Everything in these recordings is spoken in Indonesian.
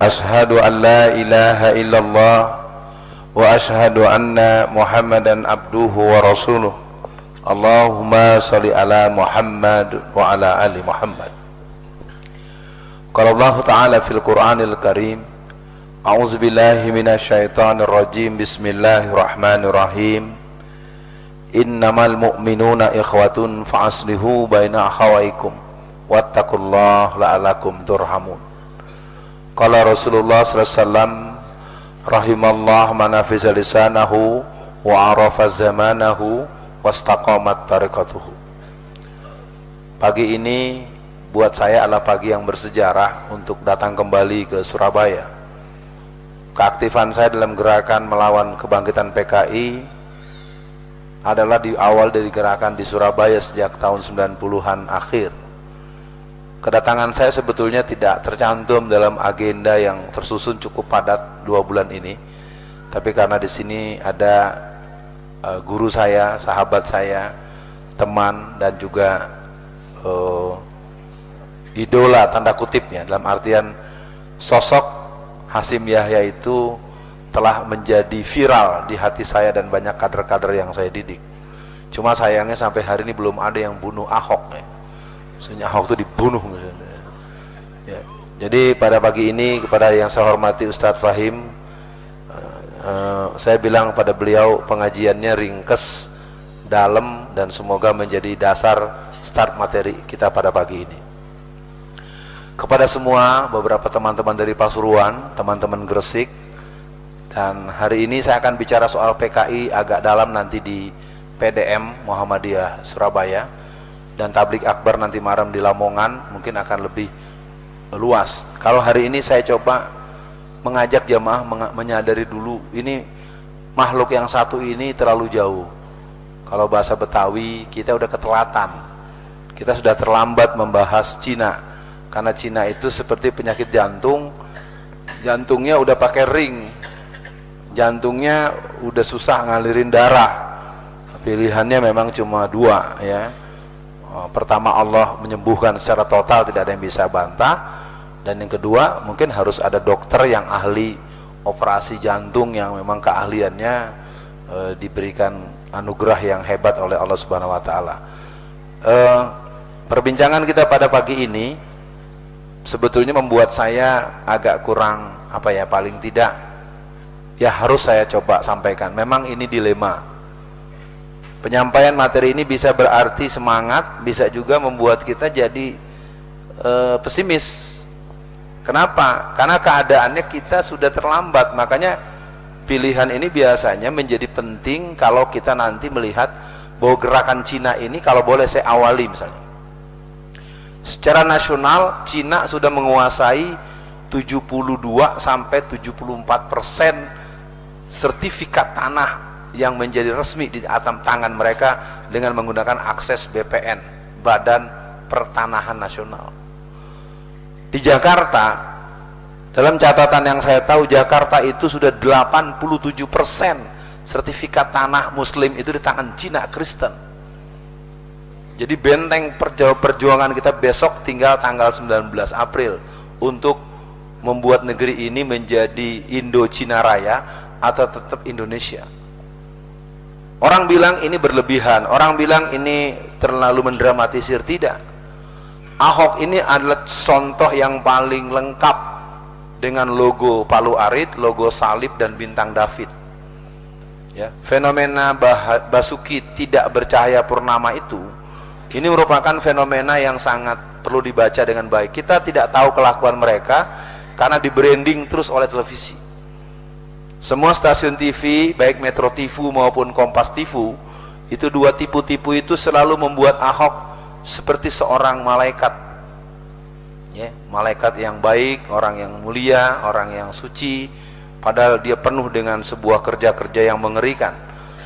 Ashhadu an la ilaha illallah wa ashhadu anna Muhammadan abduhu wa rasuluh. Allahumma salli ala Muhammad wa ala ali Muhammad. Qala Allah Ta'ala fil Qur'anil Karim, a'udzu billahi minasyaitonir rajim. Bismillahirrahmanirrahim. Innamal mu'minuna ikhwatun fa'aslihu baina akhawaykum wattaqullaha la'alakum turhamun. Qala Rasulullah sallallahu alaihi wasallam, rahimallahu man hafiza lisanahu wa arafa zamanahu wastaqamat tariqatuhu. Pagi ini buat saya adalah pagi yang bersejarah untuk datang kembali ke Surabaya. Keaktifan saya dalam gerakan melawan kebangkitan PKI adalah di awal dari gerakan di Surabaya sejak tahun 90-an akhir. Kedatangan saya sebetulnya tidak tercantum dalam agenda yang tersusun cukup padat 2 bulan ini, tapi karena di sini ada guru saya, sahabat saya, teman, dan juga idola tanda kutipnya, dalam artian sosok Hasyim Yahya itu telah menjadi viral di hati saya dan banyak kader-kader yang saya didik. Cuma sayangnya sampai hari ini belum ada yang bunuh Ahok ya. Maksudnya Ahok itu dibunuh misalnya. Ya. Jadi pada pagi ini kepada yang saya hormati Ustadz Fahim, saya bilang pada beliau pengajiannya ringkes, dalam, dan semoga menjadi dasar start materi kita pada pagi ini. Kepada semua, beberapa teman-teman dari Pasuruan, teman-teman Gresik, dan hari ini saya akan bicara soal PKI agak dalam nanti di PDM Muhammadiyah Surabaya, dan tablik akbar nanti malam di Lamongan mungkin akan lebih luas. Kalau hari ini saya coba mengajak jamaah menyadari dulu, ini makhluk yang satu ini terlalu jauh. Kalau bahasa Betawi, kita udah ketelatan, kita sudah terlambat membahas Cina, karena Cina itu seperti penyakit jantung, jantungnya udah pakai ring, jantungnya udah susah ngalirin darah. Pilihannya memang cuma 2 ya. Pertama, Allah menyembuhkan secara total, tidak ada yang bisa bantah. Dan yang kedua, mungkin harus ada dokter yang ahli operasi jantung yang memang keahliannya diberikan anugerah yang hebat oleh Allah Subhanahu wa taala. Perbincangan kita pada pagi ini sebetulnya membuat saya agak kurang paling tidak ya harus saya coba sampaikan. Memang ini dilema. Penyampaian materi ini bisa berarti semangat, bisa juga membuat kita jadi pesimis. Kenapa? Karena keadaannya kita sudah terlambat. Makanya pilihan ini biasanya menjadi penting kalau kita nanti melihat bahwa gerakan Cina ini, kalau boleh saya awali misalnya. Secara nasional, Cina sudah menguasai 72 sampai 74% sertifikat tanah yang menjadi resmi di atas tangan mereka dengan menggunakan akses BPN, Badan Pertanahan Nasional. Di Jakarta, dalam catatan yang saya tahu, Jakarta itu sudah 87% sertifikat tanah muslim itu di tangan Cina Kristen. Jadi benteng perjuangan kita besok tinggal tanggal 19 April untuk membuat negeri ini menjadi Indo-Cina Raya atau tetap Indonesia. Orang bilang ini berlebihan, orang bilang ini terlalu mendramatisir. Tidak. Ahok ini adalah contoh yang paling lengkap dengan logo Palu Arit, logo salib, dan bintang David. Ya, fenomena Basuki tidak bercahaya purnama itu, ini merupakan fenomena yang sangat perlu dibaca dengan baik. Kita tidak tahu kelakuan mereka karena di branding terus oleh televisi. Semua stasiun TV, baik Metro TV maupun Kompas TV, itu 2 tipu-tipu itu selalu membuat Ahok seperti seorang malaikat, ya, malaikat yang baik, orang yang mulia, orang yang suci, padahal dia penuh dengan sebuah kerja-kerja yang mengerikan.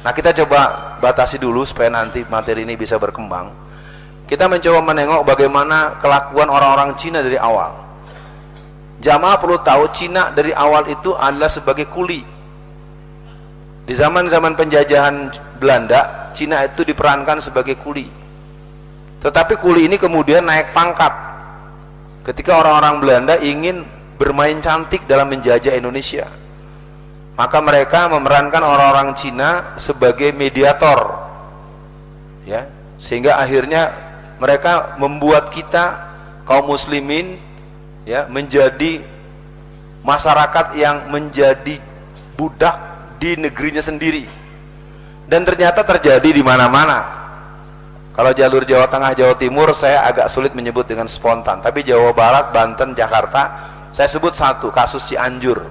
Nah, kita coba batasi dulu supaya nanti materi ini bisa berkembang. Kita mencoba menengok bagaimana kelakuan orang-orang Cina dari awal. Jamaah perlu tahu, Cina dari awal itu adalah sebagai kuli. Di zaman-zaman penjajahan Belanda, Cina itu diperankan sebagai kuli. Tetapi kuli ini kemudian naik pangkat. ketika orang-orang Belanda ingin bermain cantik dalam menjajah Indonesia, maka mereka memerankan orang-orang Cina sebagai mediator, ya, sehingga akhirnya mereka membuat kita kaum muslimin, ya, menjadi masyarakat yang menjadi budak di negerinya sendiri. Dan ternyata terjadi di mana-mana. Kalau jalur Jawa Tengah, Jawa Timur saya agak sulit menyebut dengan spontan, tapi Jawa Barat, Banten, Jakarta saya sebut satu, kasus Cianjur.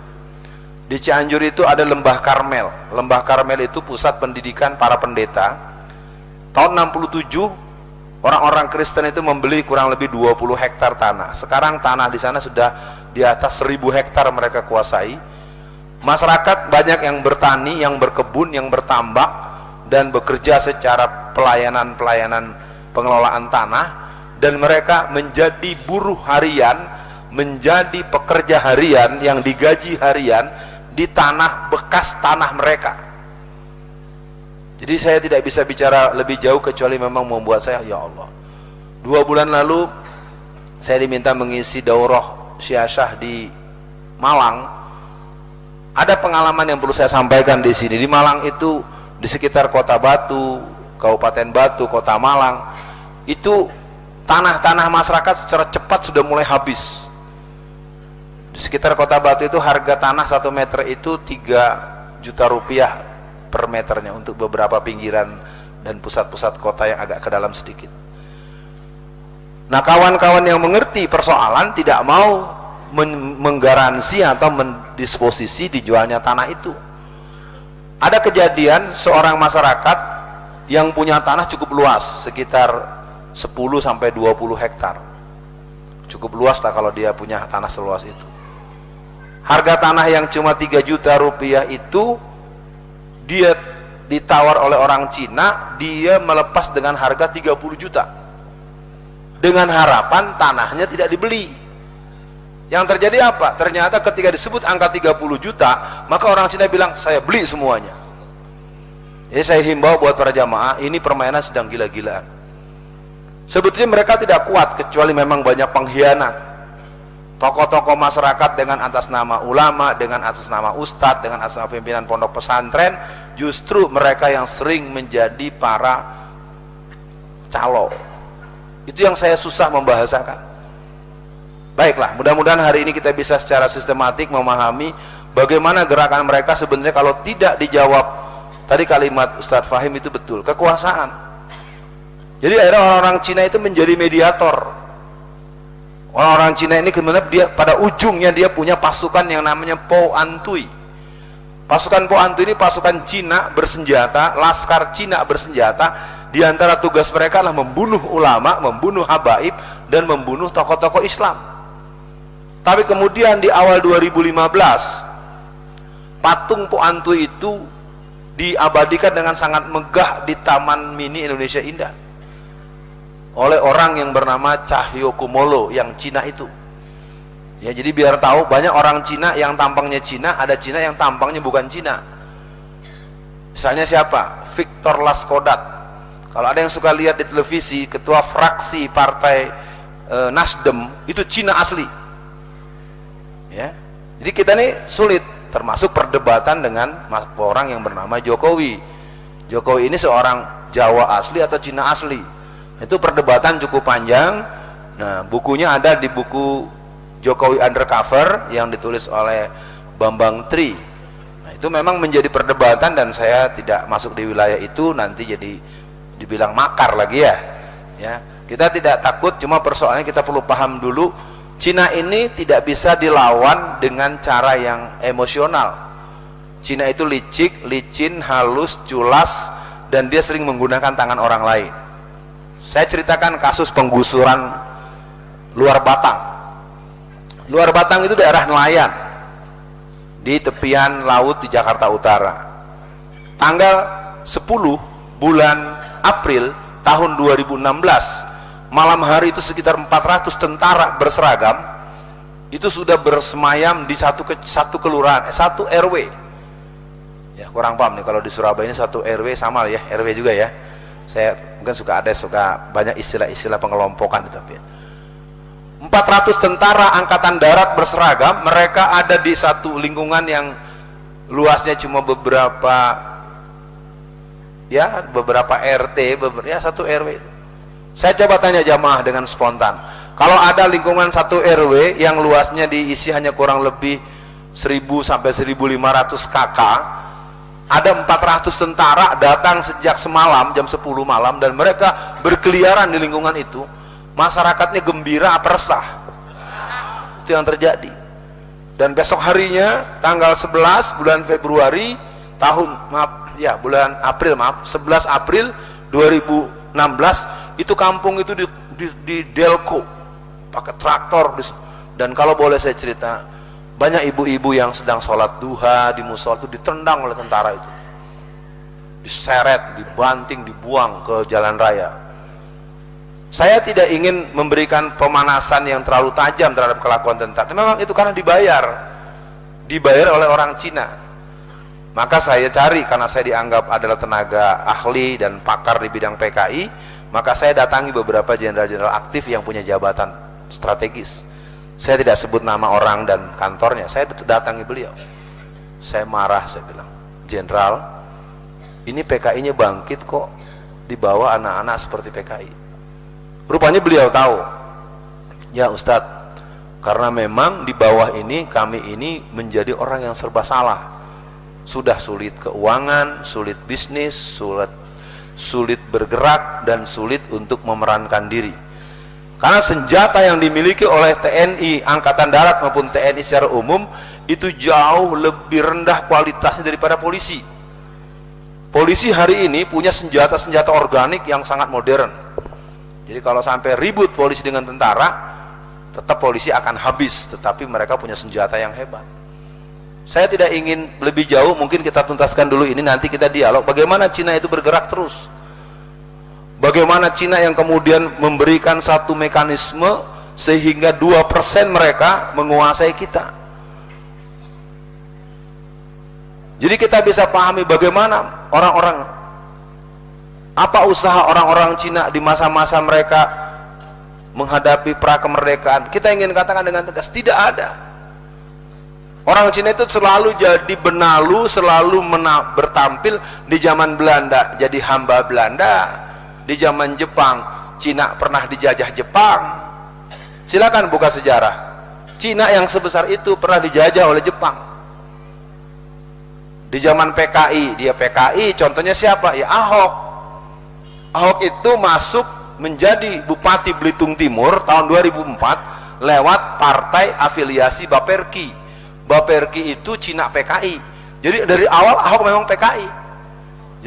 Di Cianjur itu ada Lembah Karmel. Lembah Karmel itu pusat pendidikan para pendeta. Tahun 67 orang-orang Kristen itu membeli kurang lebih 20 hektar tanah. Sekarang tanah di sana sudah di atas 1000 hektar mereka kuasai. Masyarakat banyak yang bertani, yang berkebun, yang bertambak, dan bekerja secara pelayanan pengelolaan tanah, dan mereka menjadi buruh harian, menjadi pekerja harian yang digaji harian di tanah bekas tanah mereka. Jadi saya tidak bisa bicara lebih jauh kecuali memang membuat saya, ya Allah. 2 bulan lalu saya diminta mengisi daurah syiasah di Malang. Ada pengalaman yang perlu saya sampaikan di sini. Di Malang itu, di sekitar Kota Batu, Kabupaten Batu, Kota Malang, itu tanah-tanah masyarakat secara cepat sudah mulai habis. Di sekitar Kota Batu itu harga tanah 1 meter itu 3 juta rupiah per meternya untuk beberapa pinggiran dan pusat-pusat kota yang agak ke dalam sedikit. Nah, kawan-kawan yang mengerti persoalan tidak mau menggaransi atau mendisposisi dijualnya tanah itu. Ada kejadian seorang masyarakat yang punya tanah cukup luas, sekitar 10 sampai 20 hektar. Cukup luas lah kalau dia punya tanah seluas itu. Harga tanah yang cuma 3 juta rupiah itu dia ditawar oleh orang Cina, dia melepas dengan harga 30 juta. Dengan harapan tanahnya tidak dibeli. Yang terjadi apa? Ternyata ketika disebut angka 30 juta, maka orang Cina bilang, saya beli semuanya. Jadi saya himbau buat para jamaah, ini permainan sedang gila-gilaan. Sebetulnya mereka tidak kuat, kecuali memang banyak pengkhianat. Tokoh-tokoh masyarakat dengan atas nama ulama, dengan atas nama ustadz, dengan atas nama pimpinan pondok pesantren, justru mereka yang sering menjadi para calo. Itu yang saya susah membahasakan. Baiklah, mudah-mudahan hari ini kita bisa secara sistematik memahami bagaimana gerakan mereka sebenarnya kalau tidak dijawab. Tadi kalimat Ustadz Fahim itu betul, kekuasaan. Jadi akhirnya orang-orang Cina itu menjadi mediator. Orang-orang Cina ini kemudian dia pada ujungnya dia punya pasukan yang namanya Po Antui. Pasukan Po Antui ini pasukan Cina bersenjata, laskar Cina bersenjata. Di antara tugas mereka adalah membunuh ulama, membunuh habaib, dan membunuh tokoh-tokoh Islam. Tapi kemudian di awal 2015 patung Po Antui itu diabadikan dengan sangat megah di Taman Mini Indonesia Indah oleh orang yang bernama Cahyo Kumolo yang Cina itu. Ya, jadi biar tahu banyak orang Cina yang tampangnya Cina, ada Cina yang tampangnya bukan Cina. Misalnya siapa? Victor Laskodat. Kalau ada yang suka lihat di televisi, ketua fraksi partai Nasdem itu Cina asli. Ya, jadi kita nih sulit, termasuk perdebatan dengan orang yang bernama Jokowi. Jokowi ini seorang Jawa asli atau Cina asli? Itu perdebatan cukup panjang. Nah, bukunya ada di buku Jokowi Undercover yang ditulis oleh Bambang Tri. Nah, itu memang menjadi perdebatan dan saya tidak masuk di wilayah itu, nanti jadi dibilang makar lagi ya. Ya, kita tidak takut, cuma persoalannya kita perlu paham dulu. Cina ini tidak bisa dilawan dengan cara yang emosional. Cina itu licik, licin, halus, culas, dan dia sering menggunakan tangan orang lain. Saya ceritakan kasus penggusuran Luar Batang. Luar Batang itu daerah nelayan di tepian laut di Jakarta Utara. Tanggal 10 bulan April tahun 2016, malam hari itu sekitar 400 tentara berseragam itu sudah bersemayam di satu kelurahan, satu RW. Ya, kurang paham nih kalau di Surabaya ini satu RW sama ya, RW juga ya. Saya mungkin suka banyak istilah-istilah pengelompokan, tapi ya. 400 tentara angkatan darat berseragam, mereka ada di satu lingkungan yang luasnya cuma beberapa RT, satu RW. Saya coba tanya jamaah dengan spontan, kalau ada lingkungan satu RW yang luasnya diisi hanya kurang lebih 1000 sampai 1500 KK, ada 400 tentara datang sejak semalam jam 10 malam dan mereka berkeliaran di lingkungan itu, masyarakatnya gembira apa resah? Itu yang terjadi. Dan besok harinya tanggal 11 bulan Februari bulan April 11 April 2016 itu kampung itu di Delco pakai traktor. Dan kalau boleh saya cerita, banyak ibu-ibu yang sedang sholat duha di musola itu ditendang oleh tentara itu, diseret, dibanting, dibuang ke jalan raya. Saya tidak ingin memberikan pemanasan yang terlalu tajam terhadap kelakuan tentara. Memang itu karena dibayar oleh orang Cina. Maka saya cari, karena saya dianggap adalah tenaga ahli dan pakar di bidang PKI, maka saya datangi beberapa jenderal-jenderal aktif yang punya jabatan strategis. Saya tidak sebut nama orang dan kantornya, saya datangi beliau. Saya marah, saya bilang, "Jenderal, ini PKI-nya bangkit kok dibawa anak-anak seperti PKI." Rupanya beliau tahu, "Ya Ustadz, karena memang di bawah ini kami ini menjadi orang yang serba salah. Sudah sulit keuangan, sulit bisnis, sulit bergerak, dan sulit untuk memerankan diri. Karena senjata yang dimiliki oleh TNI Angkatan Darat maupun TNI secara umum itu jauh lebih rendah kualitasnya daripada polisi. Polisi hari ini punya senjata-senjata organik yang sangat modern. Jadi kalau sampai ribut polisi dengan tentara, tetap polisi akan habis, tetapi mereka punya senjata yang hebat." Saya tidak ingin lebih jauh, mungkin kita tuntaskan dulu ini, nanti kita dialog bagaimana Cina itu bergerak terus. Bagaimana Cina yang kemudian memberikan satu mekanisme sehingga 2% mereka menguasai kita. Jadi kita bisa pahami bagaimana apa usaha orang-orang Cina di masa-masa mereka menghadapi prakemerdekaan. Kita ingin katakan dengan tegas, tidak ada. Orang Cina itu selalu jadi benalu, selalu bertampil. Di zaman Belanda jadi hamba Belanda, di zaman Jepang Cina pernah dijajah Jepang. Silakan buka sejarah, Cina yang sebesar itu pernah dijajah oleh Jepang. Di zaman PKI, dia PKI, contohnya siapa? Ya Ahok. Ahok itu masuk menjadi Bupati Belitung Timur tahun 2004 lewat partai afiliasi Baperki. Baperki itu Cina PKI. Jadi dari awal Ahok memang PKI.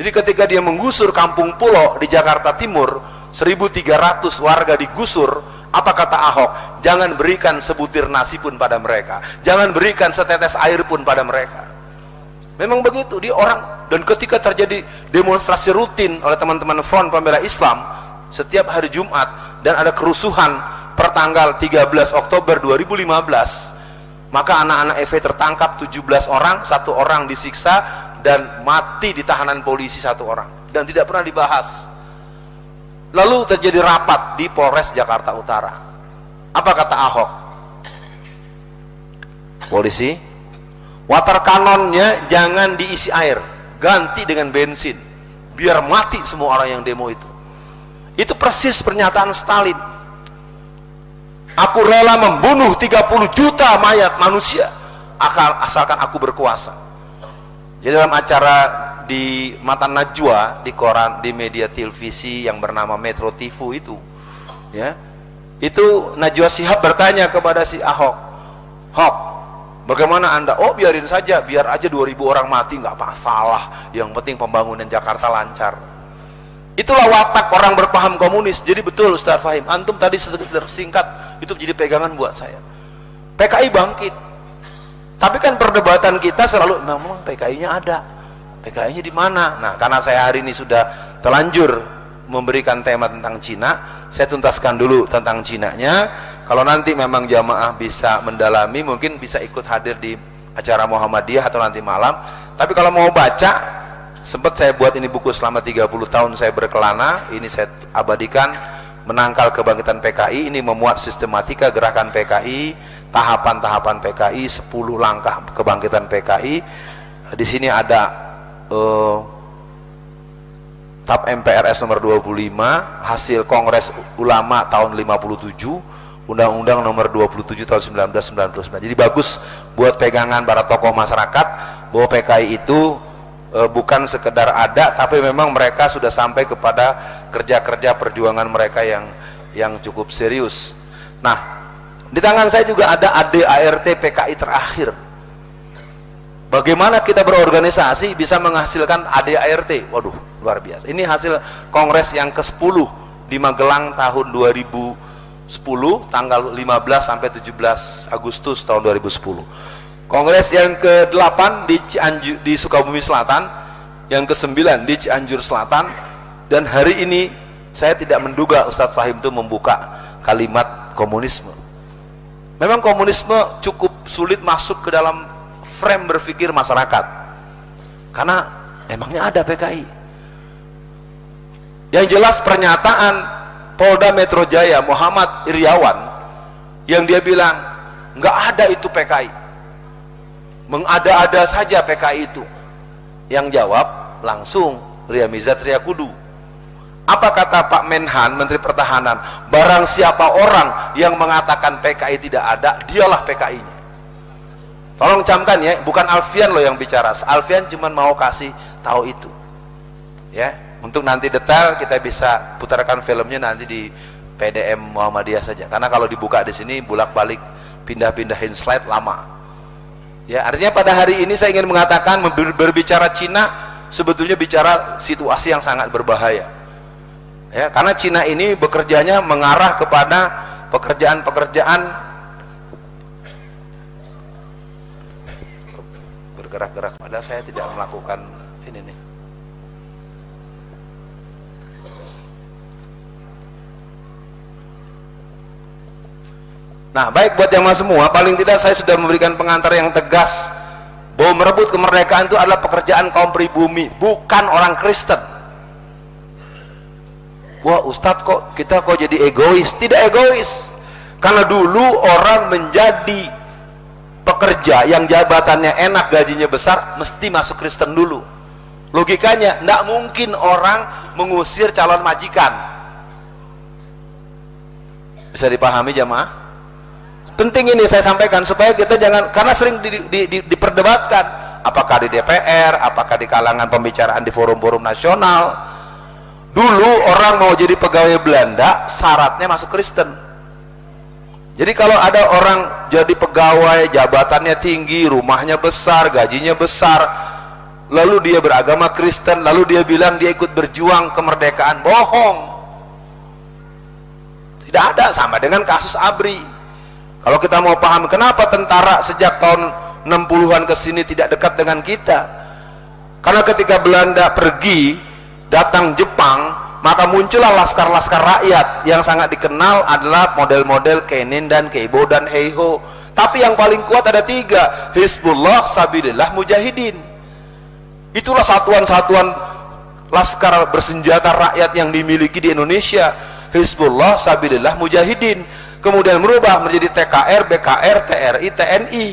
Jadi ketika dia menggusur kampung pulau di Jakarta Timur, 1.300 warga digusur, apa kata Ahok? Jangan berikan sebutir nasi pun pada mereka, jangan berikan setetes air pun pada mereka. Memang begitu dia orang. Dan ketika terjadi demonstrasi rutin oleh teman-teman Front Pembela Islam setiap hari Jumat, dan ada kerusuhan pertanggal 13 Oktober 2015, maka anak-anak EV tertangkap 17 orang, 1 orang disiksa dan mati di tahanan polisi 1 orang, dan tidak pernah dibahas. Lalu terjadi rapat di Polres Jakarta Utara. Apa kata Ahok? Polisi, water cannon-nya jangan diisi air, ganti dengan bensin, biar mati semua orang yang demo itu. Itu persis pernyataan Stalin. Aku rela membunuh 30 juta mayat manusia asalkan aku berkuasa. Jadi dalam acara di Mata Najwa, di koran, di media televisi yang bernama Metro TV itu, ya, itu Najwa Shihab bertanya kepada si Ahok, "Hok, bagaimana Anda?" "Oh, biarin saja, biar aja 2.000 orang mati, nggak masalah, yang penting pembangunan Jakarta lancar." Itulah watak orang berpaham komunis. Jadi betul Ustaz Fahim, antum tadi singkat itu jadi pegangan buat saya. PKI bangkit, tapi kan perdebatan kita selalu memang PKI-nya ada, PKI-nya di mana? Nah, karena saya hari ini sudah terlanjur memberikan tema tentang Cina, saya tuntaskan dulu tentang Cinanya. Kalau nanti memang jamaah bisa mendalami, mungkin bisa ikut hadir di acara Muhammadiyah atau nanti malam. Tapi kalau mau baca, sempat saya buat ini buku selama 30 tahun saya berkelana, ini saya abadikan. menangkal kebangkitan PKI. Ini memuat sistematika gerakan PKI, tahapan-tahapan PKI, 10 langkah kebangkitan PKI. Di sini ada TAP MPRS nomor 25, hasil Kongres Ulama tahun 57, Undang-Undang nomor 27 tahun 1999. Jadi bagus buat pegangan para tokoh masyarakat bahwa PKI itu bukan sekedar ada, tapi memang mereka sudah sampai kepada kerja-kerja perjuangan mereka yang cukup serius. Nah, di tangan saya juga ada ADART PKI terakhir. Bagaimana kita berorganisasi bisa menghasilkan ADART? Waduh, luar biasa. Ini hasil kongres yang ke-10 di Magelang tahun 2010, tanggal 15 sampai 17 Agustus tahun 2010. Kongres yang ke-8 di Sukabumi Selatan, yang ke-9 di Cianjur Selatan, dan hari ini saya tidak menduga Ustadz Fahim itu membuka kalimat komunisme. Memang komunisme cukup sulit masuk ke dalam frame berpikir masyarakat, karena emangnya ada PKI. Yang jelas pernyataan Polda Metro Jaya Muhammad Iriawan yang dia bilang nggak ada itu PKI, mengada-ada saja PKI itu. Yang jawab langsung Riamiza Triakudu. Apa kata Pak Menhan, Menteri Pertahanan? Barang siapa orang yang mengatakan PKI tidak ada, dialah PKI-nya. Tolong camkan ya, bukan Alfian loh yang bicara. Alfian cuma mau kasih tahu itu. Ya, untuk nanti detail kita bisa putarkan filmnya nanti di PDM Muhammadiyah saja. Karena kalau dibuka di sini bolak-balik pindah-pindahin slide lama. Ya, artinya pada hari ini saya ingin mengatakan berbicara Cina sebetulnya bicara situasi yang sangat berbahaya. Ya, karena Cina ini bekerjanya mengarah kepada pekerjaan-pekerjaan bergerak-gerak, padahal saya tidak melakukan ini nih. Nah, baik buat yang semua, paling tidak saya sudah memberikan pengantar yang tegas bahwa merebut kemerdekaan itu adalah pekerjaan kaum pribumi, bukan orang Kristen. Wah Ustadz, kita jadi egois? Tidak egois, karena dulu orang menjadi pekerja yang jabatannya enak, gajinya besar, mesti masuk Kristen dulu. Logikanya, tidak mungkin orang mengusir calon majikan. Bisa dipahami jamaah? Penting ini saya sampaikan supaya kita jangan, karena sering diperdebatkan apakah di DPR, apakah di kalangan pembicaraan di forum-forum nasional. Dulu orang mau jadi pegawai Belanda syaratnya masuk Kristen. Jadi kalau ada orang jadi pegawai, jabatannya tinggi, rumahnya besar, gajinya besar, lalu dia beragama Kristen, lalu dia bilang dia ikut berjuang kemerdekaan, bohong. Tidak ada, sama dengan kasus ABRI. Kalau kita mau paham kenapa tentara sejak tahun 60-an ke sini tidak dekat dengan kita, karena ketika Belanda pergi datang Jepang, maka muncullah laskar-laskar rakyat yang sangat dikenal adalah model-model Kenin dan Keibo dan Heiho. Tapi yang paling kuat ada 3, Hizbullah, Sabilillah, Mujahidin. Itulah satuan-satuan laskar bersenjata rakyat yang dimiliki di Indonesia. Hizbullah, Sabilillah, Mujahidin. Kemudian merubah menjadi TKR, BKR, TRI, TNI.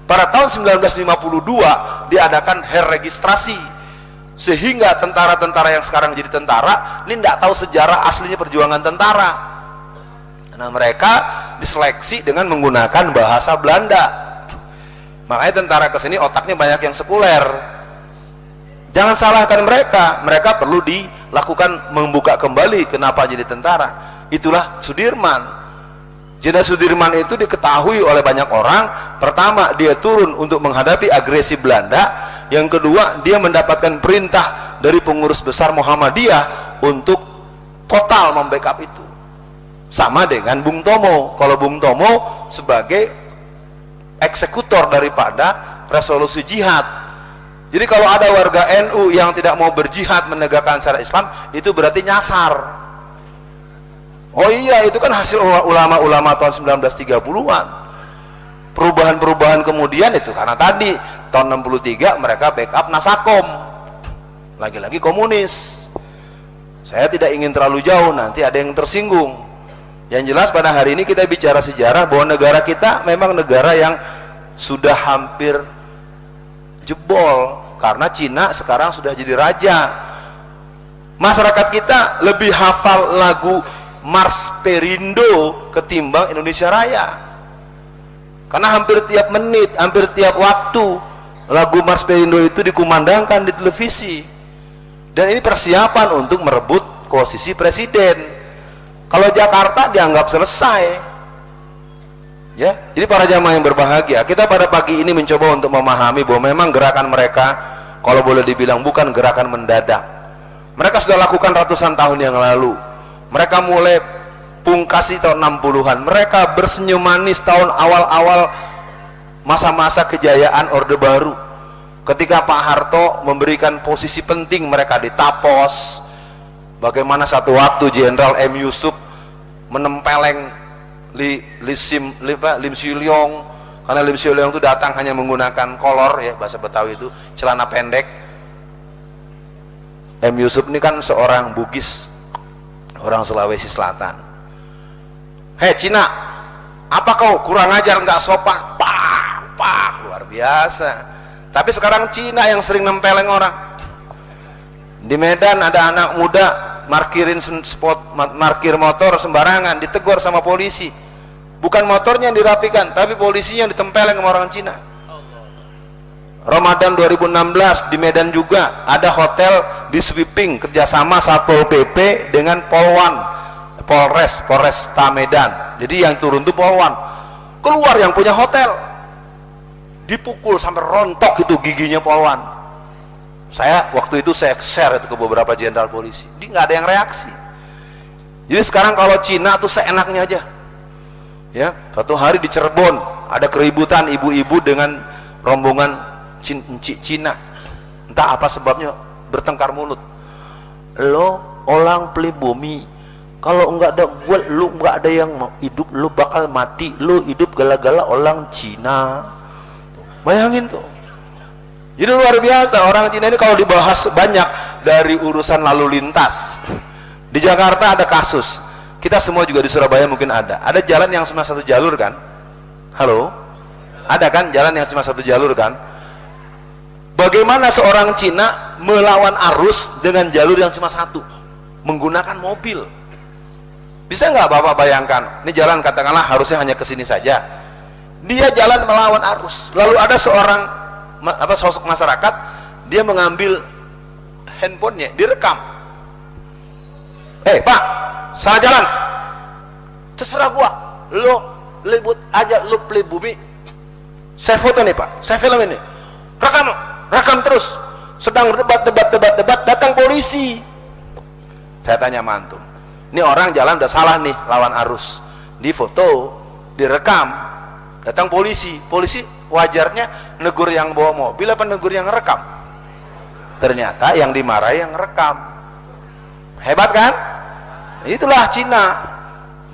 Pada tahun 1952 diadakan registrasi, sehingga tentara-tentara yang sekarang jadi tentara ini tidak tahu sejarah aslinya perjuangan tentara. Nah, mereka diseleksi dengan menggunakan bahasa Belanda. Makanya tentara kesini otaknya banyak yang sekuler. Jangan salahkan mereka, mereka perlu dilakukan membuka kembali kenapa jadi tentara. Itulah Sudirman. Jenderal Sudirman itu diketahui oleh banyak orang, pertama dia turun untuk menghadapi agresi Belanda, yang kedua dia mendapatkan perintah dari pengurus besar Muhammadiyah untuk total membackup itu. Sama dengan Bung Tomo. Kalau Bung Tomo sebagai eksekutor daripada resolusi jihad. Jadi kalau ada warga NU yang tidak mau berjihad menegakkan syariat Islam, itu berarti nyasar. Oh iya, itu kan hasil ulama-ulama tahun 1930-an. Perubahan-perubahan kemudian itu karena tadi tahun 63 mereka backup Nasakom, lagi-lagi komunis. Saya tidak ingin terlalu jauh, nanti ada yang tersinggung. Yang jelas pada hari ini kita bicara sejarah bahwa negara kita memang negara yang sudah hampir jebol karena Cina sekarang sudah jadi raja. Masyarakat kita lebih hafal lagu Mars Perindo ketimbang Indonesia Raya, karena hampir tiap menit, hampir tiap waktu lagu Mars Perindo itu dikumandangkan di televisi. Dan ini persiapan untuk merebut posisi presiden. Kalau Jakarta dianggap selesai, ya. Jadi para jamaah yang berbahagia, kita pada pagi ini mencoba untuk memahami bahwa memang gerakan mereka, kalau boleh dibilang, bukan gerakan mendadak. Mereka sudah lakukan ratusan tahun yang lalu. Mereka mulai pungkasi tahun 60-an. Mereka bersenyum manis tahun awal-awal masa-masa kejayaan Orde Baru. Ketika Pak Harto memberikan posisi penting mereka di Tapos. Bagaimana satu waktu Jenderal M. Yusuf menempeleng Lim Silyong, karena Lim Silyong itu datang hanya menggunakan kolor, ya bahasa Betawi itu celana pendek. M. Yusuf ini kan seorang Bugis, orang Sulawesi Selatan. Hei Cina, apa kau kurang ajar, nggak sopan? Pak, luar biasa. Tapi sekarang Cina yang sering nempeleng orang. Di Medan ada anak muda markirin spot, markir motor sembarangan, ditegur sama polisi. Bukan motornya yang dirapikan, tapi polisinya yang ditempeleng sama orang Cina. Ramadan 2016 di Medan juga ada hotel di sweeping kerjasama Satpol PP dengan Polwan, Polresta Medan. Jadi yang turun tuh Polwan, keluar yang punya hotel, dipukul sampai rontok itu giginya Polwan. Saya waktu itu saya share itu ke beberapa jenderal polisi, dia nggak ada yang reaksi. Jadi sekarang kalau Cina tuh seenaknya aja, ya. Satu hari di Cirebon ada keributan ibu-ibu dengan rombongan Cina, entah apa sebabnya bertengkar mulut. Lo orang pribumi, kalau enggak ada gue, lu enggak ada yang hidup, lu bakal mati. Lu hidup gala-gala orang Cina. Bayangin tuh. Jadi luar biasa orang Cina ini kalau dibahas banyak dari urusan lalu lintas. Di Jakarta ada kasus, kita semua juga di Surabaya mungkin ada jalan yang cuma satu jalur kan? Halo? Ada kan jalan yang cuma satu jalur kan? Bagaimana seorang Cina melawan arus dengan jalur yang cuma satu, menggunakan mobil? Bisa nggak Bapak bayangkan? Ini jalan katakanlah harusnya hanya ke sini saja, dia jalan melawan arus. Lalu ada seorang sosok masyarakat, dia mengambil handphonenya, direkam. Pak, salah jalan. Terserah gua, lo libut aja, lo pribumi. Saya foto nih Pak, saya film ini, rekam terus. Sedang debat, datang polisi. Saya tanya mantum, ini orang jalan udah salah nih lawan arus, di foto, direkam, datang polisi. Polisi wajarnya negur yang bawa mobil apa negur yang rekam? Ternyata yang dimarahi yang rekam. Hebat kan? Itulah Cina.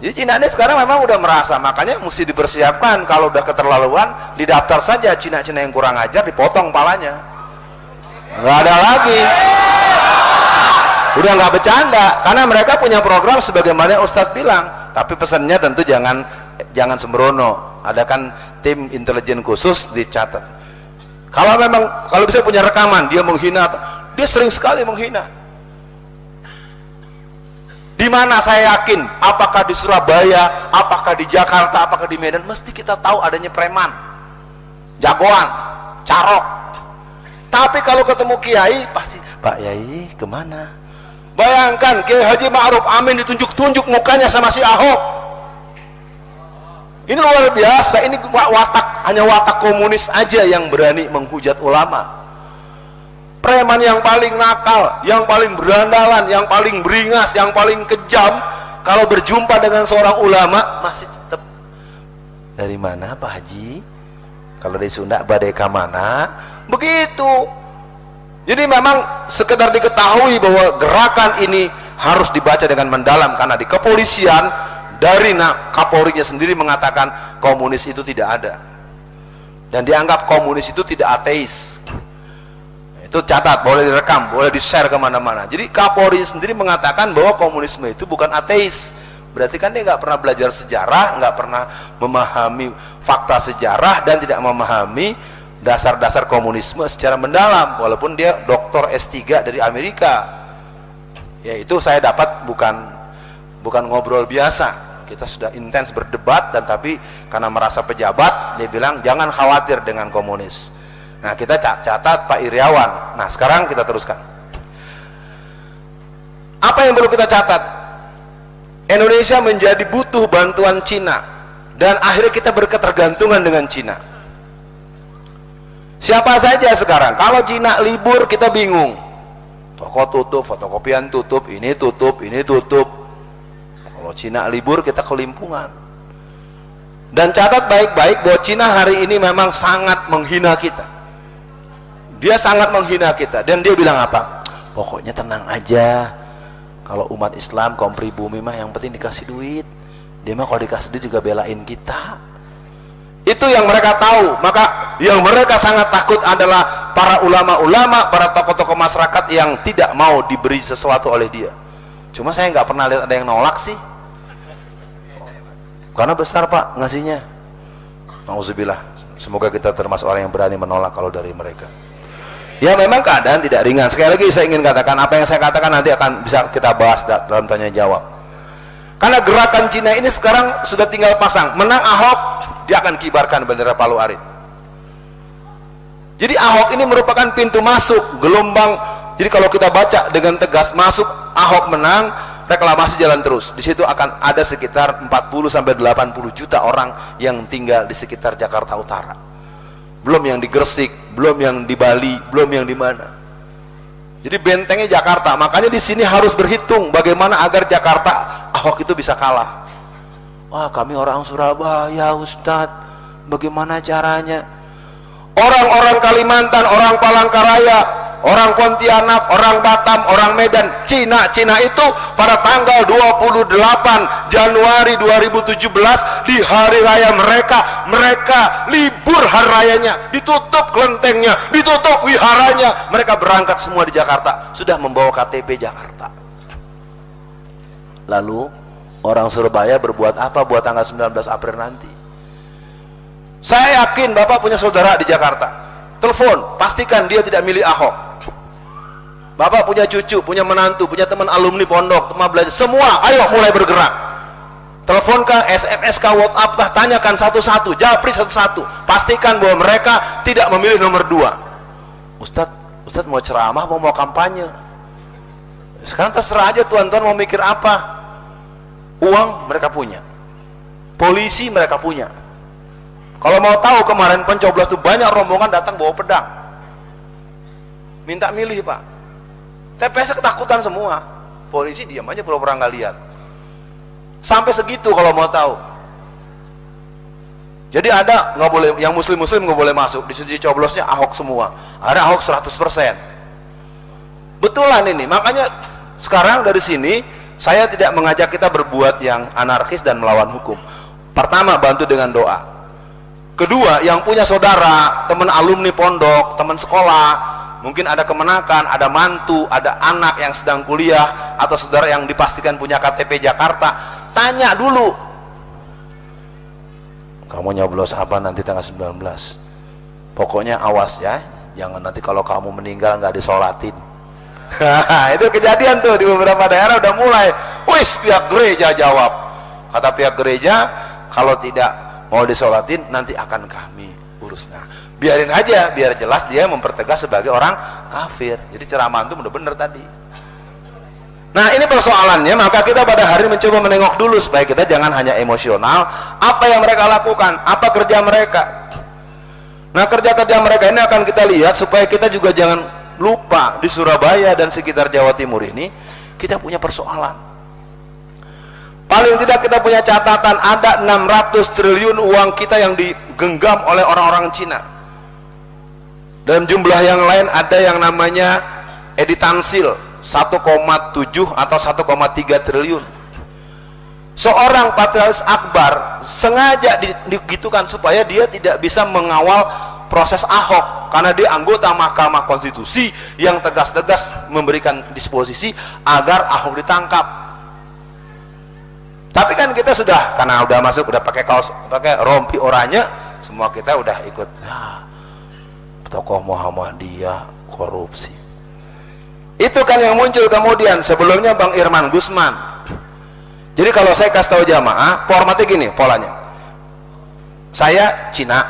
Jadi Cina ini sekarang memang udah merasa, makanya mesti dipersiapkan. Kalau udah keterlaluan, didaftar saja Cina-Cina yang kurang ajar, dipotong palanya. Nggak ada lagi. Udah nggak bercanda, karena mereka punya program sebagaimana Ustadz bilang. Tapi pesannya tentu jangan sembrono. Ada kan tim intelijen khusus dicatat. Kalau bisa punya rekaman, dia menghina, dia sering sekali menghina. Di mana saya yakin, apakah di Surabaya, apakah di Jakarta, apakah di Medan, mesti kita tahu adanya preman, jagoan, carok. Tapi kalau ketemu kiai, pasti Pak Yai kemana? Bayangkan Kiai Haji Ma'ruf Amin ditunjuk-tunjuk mukanya sama si Ahok. Ini luar biasa. Ini hanya watak komunis aja yang berani menghujat ulama. Preman yang paling nakal, yang paling berandalan, yang paling beringas, yang paling kejam, kalau berjumpa dengan seorang ulama masih tetap, dari mana Pak Haji? Kalau dari Sunda badai ka mana? Begitu. Jadi memang sekedar diketahui bahwa gerakan ini harus dibaca dengan mendalam, karena di kepolisian dari Kapolrinya sendiri mengatakan komunis itu tidak ada, dan dianggap komunis itu tidak ateis. Itu Itu catat, boleh direkam, boleh di-share kemana-mana. Jadi Kapolri sendiri mengatakan bahwa komunisme itu bukan ateis. Berarti kan dia nggak pernah belajar sejarah, nggak pernah memahami fakta sejarah, dan tidak memahami dasar-dasar komunisme secara mendalam. Walaupun dia doktor S3 dari Amerika. Ya itu saya dapat bukan ngobrol biasa. Kita sudah intens berdebat, dan tapi karena merasa pejabat, dia bilang jangan khawatir dengan komunis. Nah kita catat Pak Iriawan. Nah sekarang kita teruskan. Apa yang perlu kita catat? Indonesia menjadi butuh bantuan Cina, dan akhirnya kita berketergantungan dengan Cina. Siapa saja sekarang, kalau Cina libur kita bingung. Toko tutup, fotokopian tutup, ini tutup, ini tutup. Kalau Cina libur kita kelimpungan. Dan catat baik-baik bahwa Cina hari ini memang sangat menghina kita. Dia sangat menghina kita, dan dia bilang apa? Pokoknya tenang aja, kalau umat Islam kaum pribumi mah yang penting dikasih duit. Dia mah kalau dikasih duit juga belain kita. Itu yang mereka tahu. Maka yang mereka sangat takut adalah para ulama-ulama, para tokoh-tokoh masyarakat yang tidak mau diberi sesuatu oleh dia. Cuma saya nggak pernah lihat ada yang nolak sih, karena besar Pak ngasihnya. Nauzubillah. Semoga kita termasuk orang yang berani menolak kalau dari mereka. Ya memang keadaan tidak ringan. Sekali lagi saya ingin katakan, apa yang saya katakan nanti akan bisa kita bahas dalam tanya jawab. Karena gerakan Cina ini sekarang sudah tinggal pasang, menang Ahok, dia akan kibarkan bendera Palu Arit. Jadi Ahok ini merupakan pintu masuk, gelombang. Jadi kalau kita baca dengan tegas, masuk Ahok menang, reklamasi jalan terus. Di situ akan ada sekitar 40-80 juta orang yang tinggal di sekitar Jakarta Utara. Belum yang di Gresik, belum yang di Bali, belum yang di mana. Jadi bentengnya Jakarta. Makanya di sini harus berhitung bagaimana agar Jakarta Ahok itu bisa kalah. Wah, kami orang Surabaya, Ustadz, bagaimana caranya? Orang-orang Kalimantan, orang Palangkaraya, orang Pontianak, orang Batam, orang Medan, Cina itu pada tanggal 28 Januari 2017 di hari raya mereka libur hari rayanya, ditutup kelentengnya, ditutup wiharanya, mereka berangkat semua di Jakarta, sudah membawa KTP Jakarta. Lalu orang Surabaya berbuat apa buat tanggal 19 April nanti? Saya yakin Bapak punya saudara di Jakarta, telepon, pastikan dia tidak milih Ahok. Bapak punya cucu, punya menantu, punya teman alumni pondok, teman belajar, semua ayo mulai bergerak. Telepon ke SMS ke WhatsApp kah, tanyakan satu-satu, japri satu-satu, pastikan bahwa mereka tidak memilih nomor 2. Ustadz mau ceramah, mau kampanye. Sekarang terserah aja tuan-tuan mau mikir apa. Uang mereka punya, polisi mereka punya. Kalau mau tahu kemarin pencoblos itu banyak rombongan datang bawa pedang, minta milih Pak. TPS ketakutan semua, polisi diam aja pura-pura nggak lihat. Sampai segitu kalau mau tahu. Jadi ada nggak boleh, yang muslim nggak boleh masuk. Di situ coblosnya Ahok semua. Ada Ahok 100%. Betulan ini. Makanya sekarang dari sini saya tidak mengajak kita berbuat yang anarkis dan melawan hukum. Pertama, bantu dengan doa. Kedua, yang punya saudara, teman alumni pondok, teman sekolah, mungkin ada kemenakan, ada mantu, ada anak yang sedang kuliah, atau saudara yang dipastikan punya KTP Jakarta, tanya dulu, kamu nyoblos apa nanti tanggal 19? Pokoknya awas ya, jangan nanti kalau kamu meninggal nggak disolatin. Itu kejadian tuh di beberapa daerah udah mulai. Wis, pihak gereja jawab. Kata pihak gereja, kalau tidak mau disolatin nanti akan kami urus. Nah, biarin aja, biar jelas dia mempertegas sebagai orang kafir. Jadi ceramah itu benar-benar tadi. Nah, ini persoalannya. Maka kita pada hari mencoba menengok dulu supaya kita jangan hanya emosional. Apa yang mereka lakukan, apa kerja mereka. Nah, kerja-kerja mereka ini akan kita lihat supaya kita juga jangan lupa di Surabaya dan sekitar Jawa Timur ini kita punya persoalan. Paling tidak kita punya catatan ada 600 triliun uang kita yang digenggam oleh orang-orang Cina. Dalam jumlah yang lain ada yang namanya editansil 1,7 atau 1,3 triliun. Seorang Patrialis Akbar sengaja digitukan supaya dia tidak bisa mengawal proses Ahok. Ahok karena dia anggota Mahkamah Konstitusi yang tegas-tegas memberikan disposisi agar Ahok ditangkap. Tapi kan kita sudah, karena udah masuk, udah pakai kaos, pakai rompi oranye, semua kita udah ikut. Nah, tokoh Muhammadiyah korupsi. Itu kan yang muncul kemudian. Sebelumnya Bang Irman Gusman. Jadi kalau saya kasih tahu jamaah, formatnya gini polanya. Saya Cina,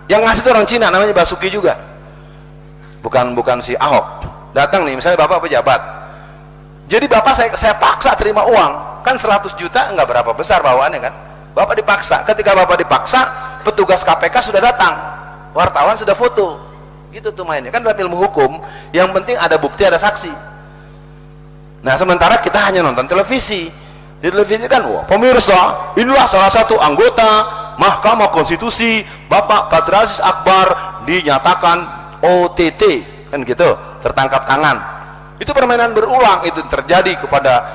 yang ngasih itu orang Cina, namanya Basuki juga. Bukan si Ahok. Datang nih, misalnya bapak pejabat. Jadi bapak saya paksa terima uang. Kan 100 juta nggak berapa besar bawaannya kan. Bapak dipaksa. Ketika bapak dipaksa, petugas KPK sudah datang, wartawan sudah foto. Gitu tuh mainnya. Kan dalam ilmu hukum, yang penting ada bukti, ada saksi. Nah sementara kita hanya nonton televisi. Di televisi kan, wah pemirsa, inilah salah satu anggota Mahkamah Konstitusi, Bapak Badr Aziz Akbar dinyatakan OTT, kan gitu, tertangkap tangan. Itu permainan berulang, itu terjadi kepada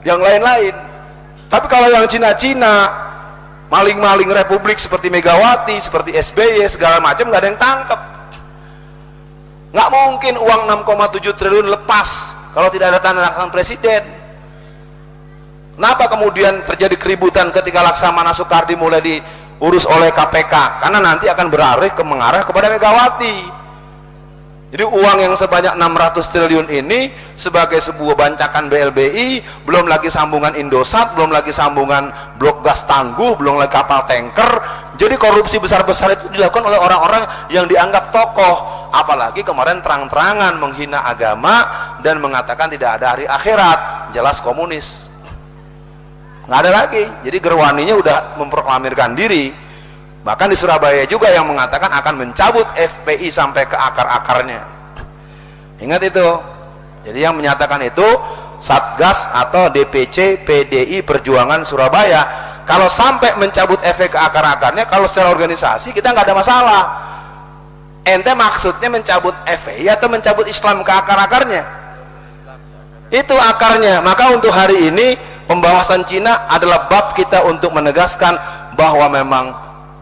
yang lain-lain. Tapi kalau yang Cina-Cina, maling-maling republik seperti Megawati, seperti SBY, segala macam, nggak ada yang tangkap. Nggak mungkin uang 6,7 triliun lepas kalau tidak ada tanda tangan presiden. Kenapa kemudian terjadi keributan ketika Laksamana Soekardi mulai diurus oleh KPK? Karena nanti akan mengarah kepada Megawati. Jadi uang yang sebanyak 600 triliun ini sebagai sebuah bancakan BLBI, belum lagi sambungan Indosat, belum lagi sambungan blok gas Tangguh, belum lagi kapal tanker. Jadi korupsi besar-besar itu dilakukan oleh orang-orang yang dianggap tokoh. Apalagi kemarin terang-terangan menghina agama dan mengatakan tidak ada hari akhirat, jelas komunis. Nggak ada lagi. Jadi gerwaninya udah memproklamirkan diri. Bahkan di Surabaya juga yang mengatakan akan mencabut FPI sampai ke akar-akarnya. Ingat itu. Jadi yang menyatakan itu Satgas atau DPC PDI Perjuangan Surabaya. Kalau sampai mencabut FPI ke akar-akarnya, kalau secara organisasi kita nggak ada masalah. Ente maksudnya mencabut FPI atau mencabut Islam ke akar-akarnya? Itu akarnya. Maka untuk hari ini pembahasan Cina adalah bab kita untuk menegaskan bahwa memang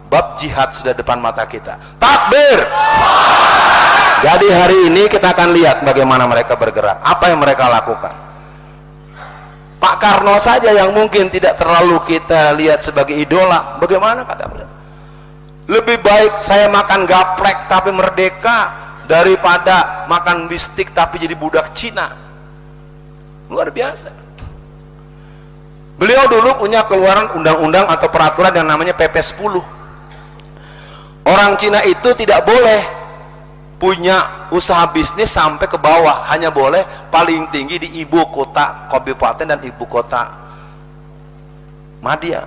bab jihad sudah depan mata kita. Takbir. Jadi hari ini kita akan lihat bagaimana mereka bergerak, apa yang mereka lakukan. Pak Karno saja yang mungkin tidak terlalu kita lihat sebagai idola, bagaimana kata beliau? Lebih baik saya makan gaplek tapi merdeka daripada makan bistik tapi jadi budak Cina. Luar biasa. Beliau dulu punya keluaran undang-undang atau peraturan yang namanya PP 10. Orang Cina itu tidak boleh punya usaha bisnis sampai ke bawah, hanya boleh paling tinggi di ibu kota kabupaten dan ibu kota madya.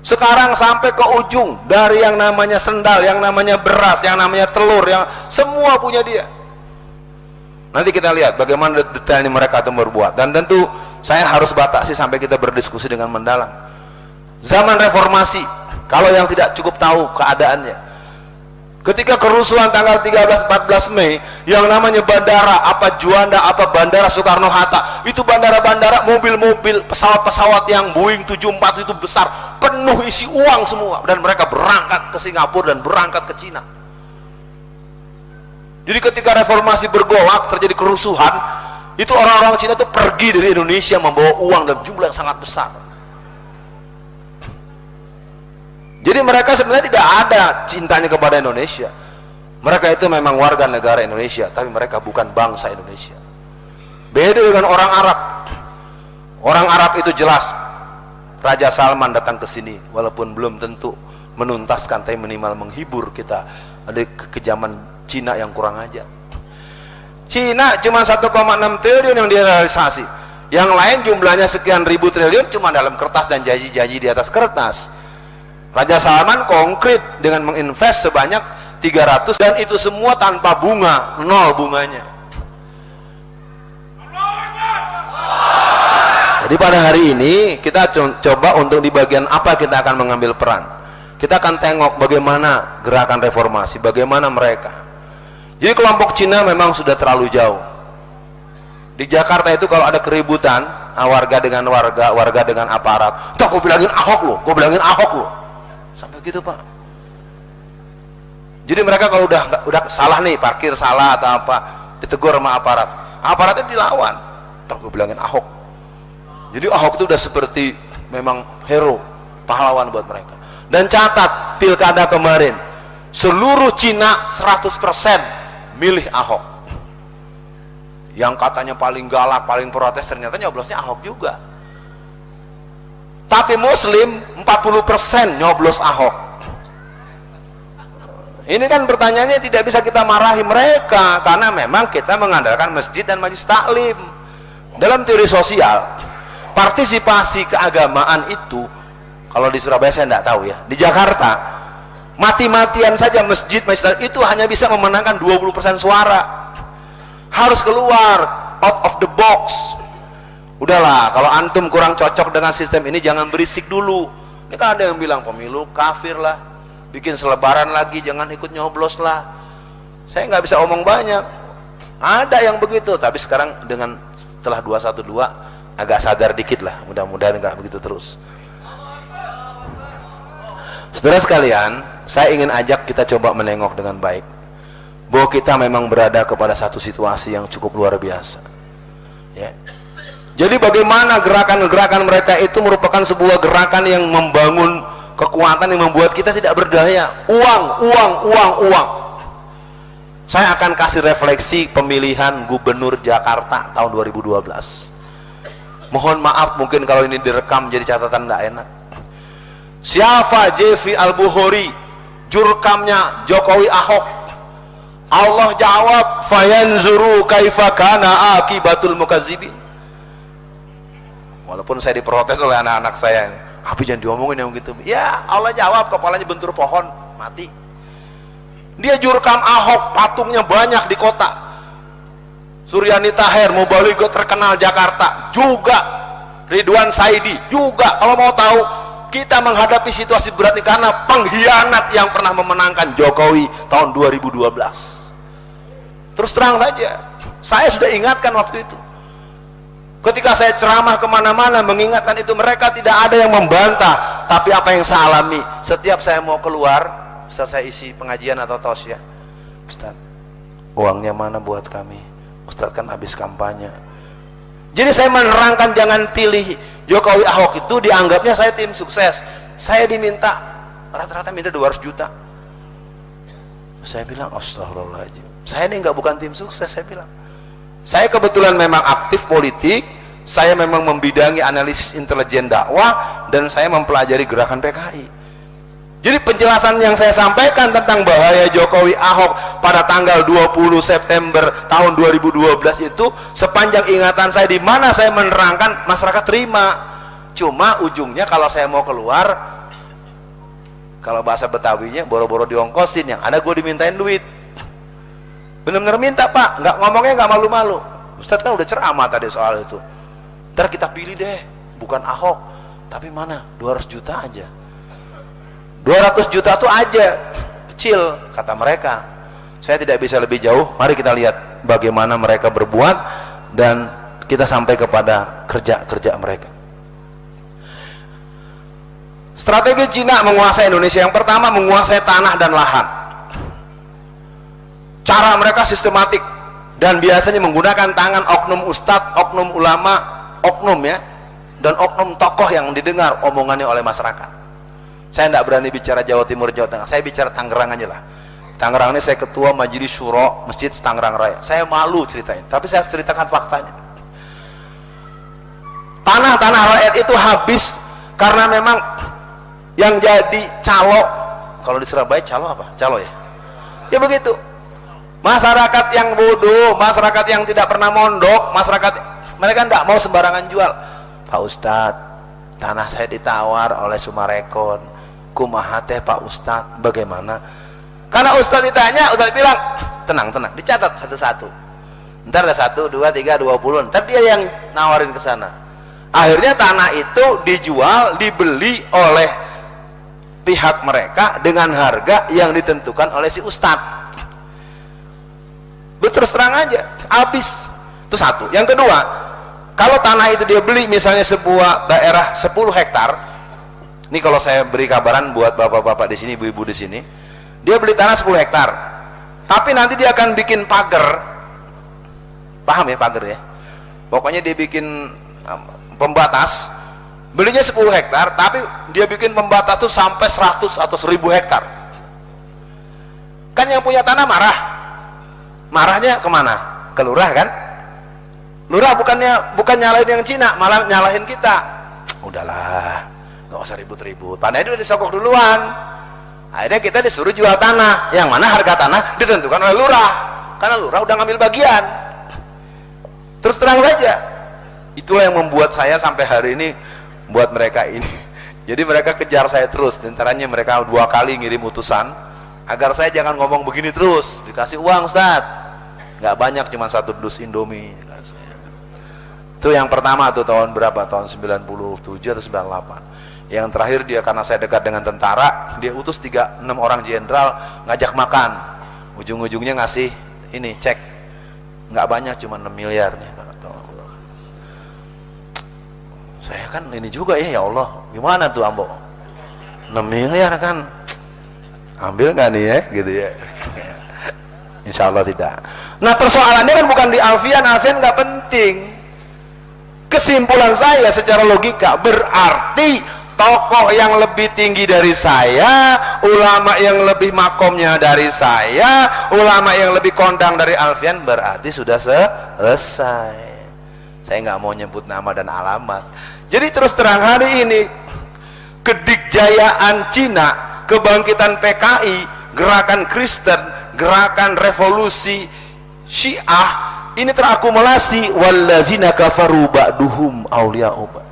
Sekarang sampai ke ujung, dari yang namanya sendal, yang namanya beras, yang namanya telur, yang semua punya dia. Nanti kita lihat bagaimana detailnya mereka itu berbuat, dan tentu saya harus batasi sampai kita berdiskusi dengan mendalam. Zaman reformasi, kalau yang tidak cukup tahu keadaannya, ketika kerusuhan tanggal 13-14 Mei, yang namanya bandara, apa Juanda, apa Bandara Soekarno-Hatta, itu bandara-bandara, mobil-mobil, pesawat-pesawat yang Boeing 74 itu besar, penuh isi uang semua, dan mereka berangkat ke Singapura dan berangkat ke Cina. Jadi ketika reformasi bergolak, terjadi kerusuhan, itu orang-orang Cina itu pergi dari Indonesia membawa uang dalam jumlah yang sangat besar. Jadi mereka sebenarnya tidak ada cintanya kepada Indonesia. Mereka itu memang warga negara Indonesia, tapi mereka bukan bangsa Indonesia. Beda dengan orang Arab. Orang Arab itu jelas Raja Salman datang ke sini, walaupun belum tentu menuntaskan, tapi minimal menghibur kita dari kekejaman Cina yang kurang aja. Cina cuma 1,6 triliun yang direalisasi. Yang lain jumlahnya sekian ribu triliun cuma dalam kertas dan janji-janji di atas kertas. Raja Salman konkret dengan menginvest sebanyak 300, dan itu semua tanpa bunga, nol bunganya. Jadi pada hari ini kita coba untuk di bagian apa kita akan mengambil peran. Kita akan tengok bagaimana gerakan reformasi, bagaimana mereka. Jadi kelompok Cina memang sudah terlalu jauh. Di Jakarta itu kalau ada keributan, warga dengan warga, warga dengan aparat, "Tuh, gue bilangin Ahok lo, gue bilangin Ahok lo." Sampai gitu Pak. Jadi mereka kalau udah salah nih, parkir salah atau apa, ditegur sama aparatnya dilawan. Terus gue bilangin Ahok. Jadi Ahok itu udah seperti memang hero, pahlawan buat mereka. Dan catat pilkada kemarin, seluruh Cina 100% milih Ahok. Yang katanya paling galak, paling protes, ternyata nyoblosnya Ahok juga. Tapi Muslim 40% nyoblos Ahok. Ini kan pertanyaannya tidak bisa kita marahi mereka, karena memang kita mengandalkan masjid dan majelis taklim. Dalam teori sosial, partisipasi keagamaan itu, kalau di Surabaya saya tidak tahu ya, di Jakarta mati-matian saja masjid majelis taklim itu hanya bisa memenangkan 20% suara. Harus keluar out of the box. Udahlah, kalau antum kurang cocok dengan sistem ini, jangan berisik dulu. Ini kan ada yang bilang pemilu kafir lah, bikin selebaran lagi, jangan ikut nyoblos lah. Saya nggak bisa omong banyak. Ada yang begitu, tapi sekarang setelah 212 agak sadar dikit lah. Mudah-mudahan nggak begitu terus. Saudara sekalian, saya ingin ajak kita coba menengok dengan baik bahwa kita memang berada kepada satu situasi yang cukup luar biasa. Ya. Jadi bagaimana gerakan-gerakan mereka itu merupakan sebuah gerakan yang membangun kekuatan yang membuat kita tidak berdaya. Uang. Saya akan kasih refleksi pemilihan gubernur Jakarta tahun 2012. Mohon maaf mungkin kalau ini direkam jadi catatan tidak enak. Siapa Jeffrey Al-Bukhari, jurkamnya Jokowi Ahok? Allah jawab, fayanzuru kaifa kana akibatul mukazzibin. Walaupun saya diprotes oleh anak-anak saya, tapi jangan diomongin yang gitu. Ya Allah jawab, kepalanya bentur pohon, mati. Dia jurkam Ahok, patungnya banyak di kota. Suryani Tahir, Mubaligo terkenal Jakarta juga. Ridwan Saidi juga. Kalau mau tahu, kita menghadapi situasi berat ini karena pengkhianat yang pernah memenangkan Jokowi tahun 2012. Terus terang saja, saya sudah ingatkan waktu itu. Ketika saya ceramah kemana-mana mengingatkan itu, mereka tidak ada yang membantah. Tapi apa yang saya alami, setiap saya mau keluar, setelah saya isi pengajian atau tausiah, Ustaz, uangnya mana buat kami? Ustaz kan habis kampanye. Jadi saya menerangkan jangan pilih Jokowi Ahok, itu dianggapnya saya tim sukses. Saya diminta, rata-rata minta 200 juta. Saya bilang, astagfirullahaladzim, saya ini bukan tim sukses. Saya bilang, saya kebetulan memang aktif politik, saya memang membidangi analisis intelijen dakwah, dan saya mempelajari gerakan PKI. Jadi penjelasan yang saya sampaikan tentang bahaya Jokowi Ahok pada tanggal 20 September tahun 2012 itu, sepanjang ingatan saya di mana saya menerangkan, masyarakat terima. Cuma ujungnya kalau saya mau keluar, kalau bahasa Betawinya boro-boro diongkosin, yang ada gue dimintain duit. Benar-benar minta Pak, nggak ngomongnya nggak malu-malu. Ustadz kan udah ceramah tadi soal itu. Ntar kita pilih deh, bukan Ahok, tapi mana 200 juta aja. 200 juta tuh aja, kecil kata mereka. Saya tidak bisa lebih jauh. Mari kita lihat bagaimana mereka berbuat dan kita sampai kepada kerja-kerja mereka. Strategi Cina menguasai Indonesia, yang pertama menguasai tanah dan lahan. Cara mereka sistematik dan biasanya menggunakan tangan oknum ustadz, oknum ulama, oknum ya, dan oknum tokoh yang didengar omongannya oleh masyarakat. Saya tidak berani bicara Jawa Timur, Jawa Tengah, saya bicara Tangerang aja lah. Tangerang ini saya ketua Majelis Syuro Masjid Tangerang Raya. Saya malu ceritain, tapi saya ceritakan faktanya. Tanah-tanah rakyat itu habis karena memang yang jadi calo, kalau di Surabaya calo apa? Calo ya? Ya begitu. Masyarakat yang bodoh, masyarakat yang tidak pernah mondok, masyarakat mereka tidak mau sembarangan jual. Pak Ustadz, tanah saya ditawar oleh Sumarekon, kumaha teh Pak Ustadz, bagaimana? Karena Ustadz ditanya, Ustadz bilang, tenang, dicatat satu-satu. Ntar ada 1, 2, 3, 20, ntar dia yang nawarin ke sana. Akhirnya tanah itu dijual, dibeli oleh pihak mereka dengan harga yang ditentukan oleh si Ustadz. Terus terang aja, habis. Itu satu. Yang kedua, kalau tanah itu dia beli misalnya sebuah daerah 10 hektar, ini kalau saya beri kabaran buat bapak-bapak di sini, ibu-ibu di sini, Dia beli tanah 10 hektar, tapi nanti dia akan bikin pagar, paham ya pagar ya, pokoknya dia bikin pembatas. Belinya 10 hektar, tapi dia bikin pembatas tuh sampai 100 atau 1000 hektar. Kan yang punya tanah marah. Marahnya kemana? Ke lurah kan? Lurah bukan nyalahin yang Cina, malah nyalahin kita. Udahlah, nggak usah ribut-ribut. Tanah itu udah disogok duluan. Akhirnya kita disuruh jual tanah, yang mana harga tanah ditentukan oleh lurah, karena lurah udah ngambil bagian. Terus terang saja, itulah yang membuat saya sampai hari ini buat mereka ini. Jadi mereka kejar saya terus, antaranya mereka 2 kali ngirim utusan agar saya jangan ngomong begini terus. Dikasih uang, Ustaz, nggak banyak, cuma 1 dus Indomie. Itu yang pertama tuh, tahun berapa? Tahun 97 atau 98. Yang terakhir dia, karena saya dekat dengan tentara, dia utus 6 orang jenderal ngajak makan. Ujung-ujungnya ngasih ini cek, nggak banyak, cuma 6 miliar nih. Saya kan ini juga ya Allah, gimana tuh Ambo? 6 miliar kan, ambil nggak nih ya, gitu ya. Insya Allah tidak. Nah persoalannya kan bukan di Alfian nggak penting. Kesimpulan saya secara logika, berarti tokoh yang lebih tinggi dari saya, ulama yang lebih makomnya dari saya, ulama yang lebih kondang dari Alfian, berarti sudah selesai. Saya nggak mau nyebut nama dan alamat. Jadi terus terang, hari ini kedikjayaan Cina, kebangkitan PKI, gerakan Kristen, gerakan revolusi Syiah, ini terakumulasi wallazina kafaru ba'duhum awliya'u ba'd.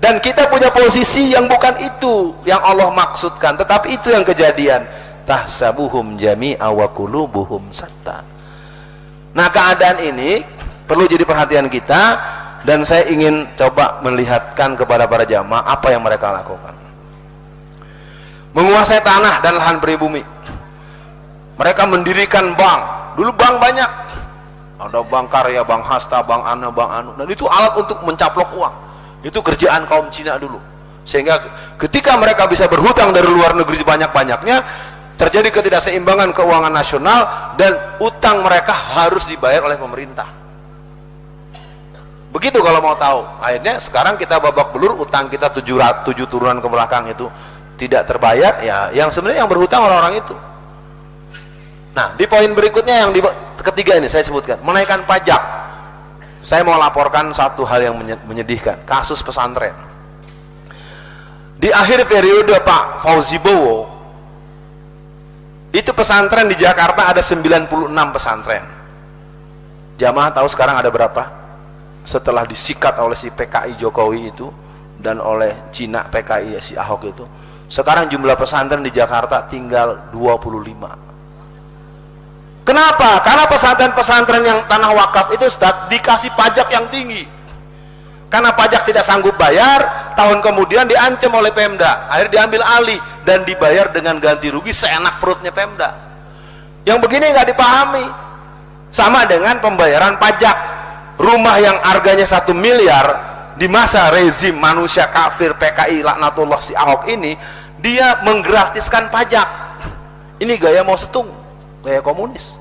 Dan kita punya posisi yang bukan itu yang Allah maksudkan, tetapi itu yang kejadian. Tahsabuhum jami'a wa qulubuhum satta. Nah keadaan ini perlu jadi perhatian kita, dan saya ingin coba melihatkan kepada para jamaah apa yang mereka lakukan. Menguasai tanah dan lahan pribumi. Mereka mendirikan bank. Dulu bank banyak. Ada bank karya, bank hasta, bank ana, bank anu. Dan itu alat untuk mencaplok uang. Itu kerjaan kaum Cina dulu. Sehingga ketika mereka bisa berhutang dari luar negeri banyak-banyaknya, terjadi ketidakseimbangan keuangan nasional, dan utang mereka harus dibayar oleh pemerintah. Begitu kalau mau tahu. Akhirnya sekarang kita babak belur, utang kita 7 turunan ke belakang itu tidak terbayar, ya yang sebenarnya yang berhutang orang-orang itu. Nah di poin berikutnya, yang ketiga ini saya sebutkan, menaikkan pajak. Saya mau laporkan satu hal yang menyedihkan, kasus pesantren. Di akhir periode Pak Fauzi Bowo, itu pesantren di Jakarta ada 96 pesantren. Jamaah tahu sekarang ada berapa? Setelah disikat oleh si PKI Jokowi itu dan oleh Cina PKI si Ahok itu, sekarang jumlah pesantren di Jakarta tinggal 25. Kenapa? Karena pesantren-pesantren yang tanah wakaf itu Ustaz, dikasih pajak yang tinggi. Karena pajak tidak sanggup bayar, tahun kemudian diancam oleh Pemda, akhirnya diambil alih dan dibayar dengan ganti rugi seenak perutnya Pemda. Yang begini nggak dipahami. Sama dengan pembayaran pajak. Rumah yang harganya 1 miliar di masa rezim manusia kafir PKI laknatullah si Ahok ini, dia menggratiskan pajak. Ini gaya mau setung, gaya komunis.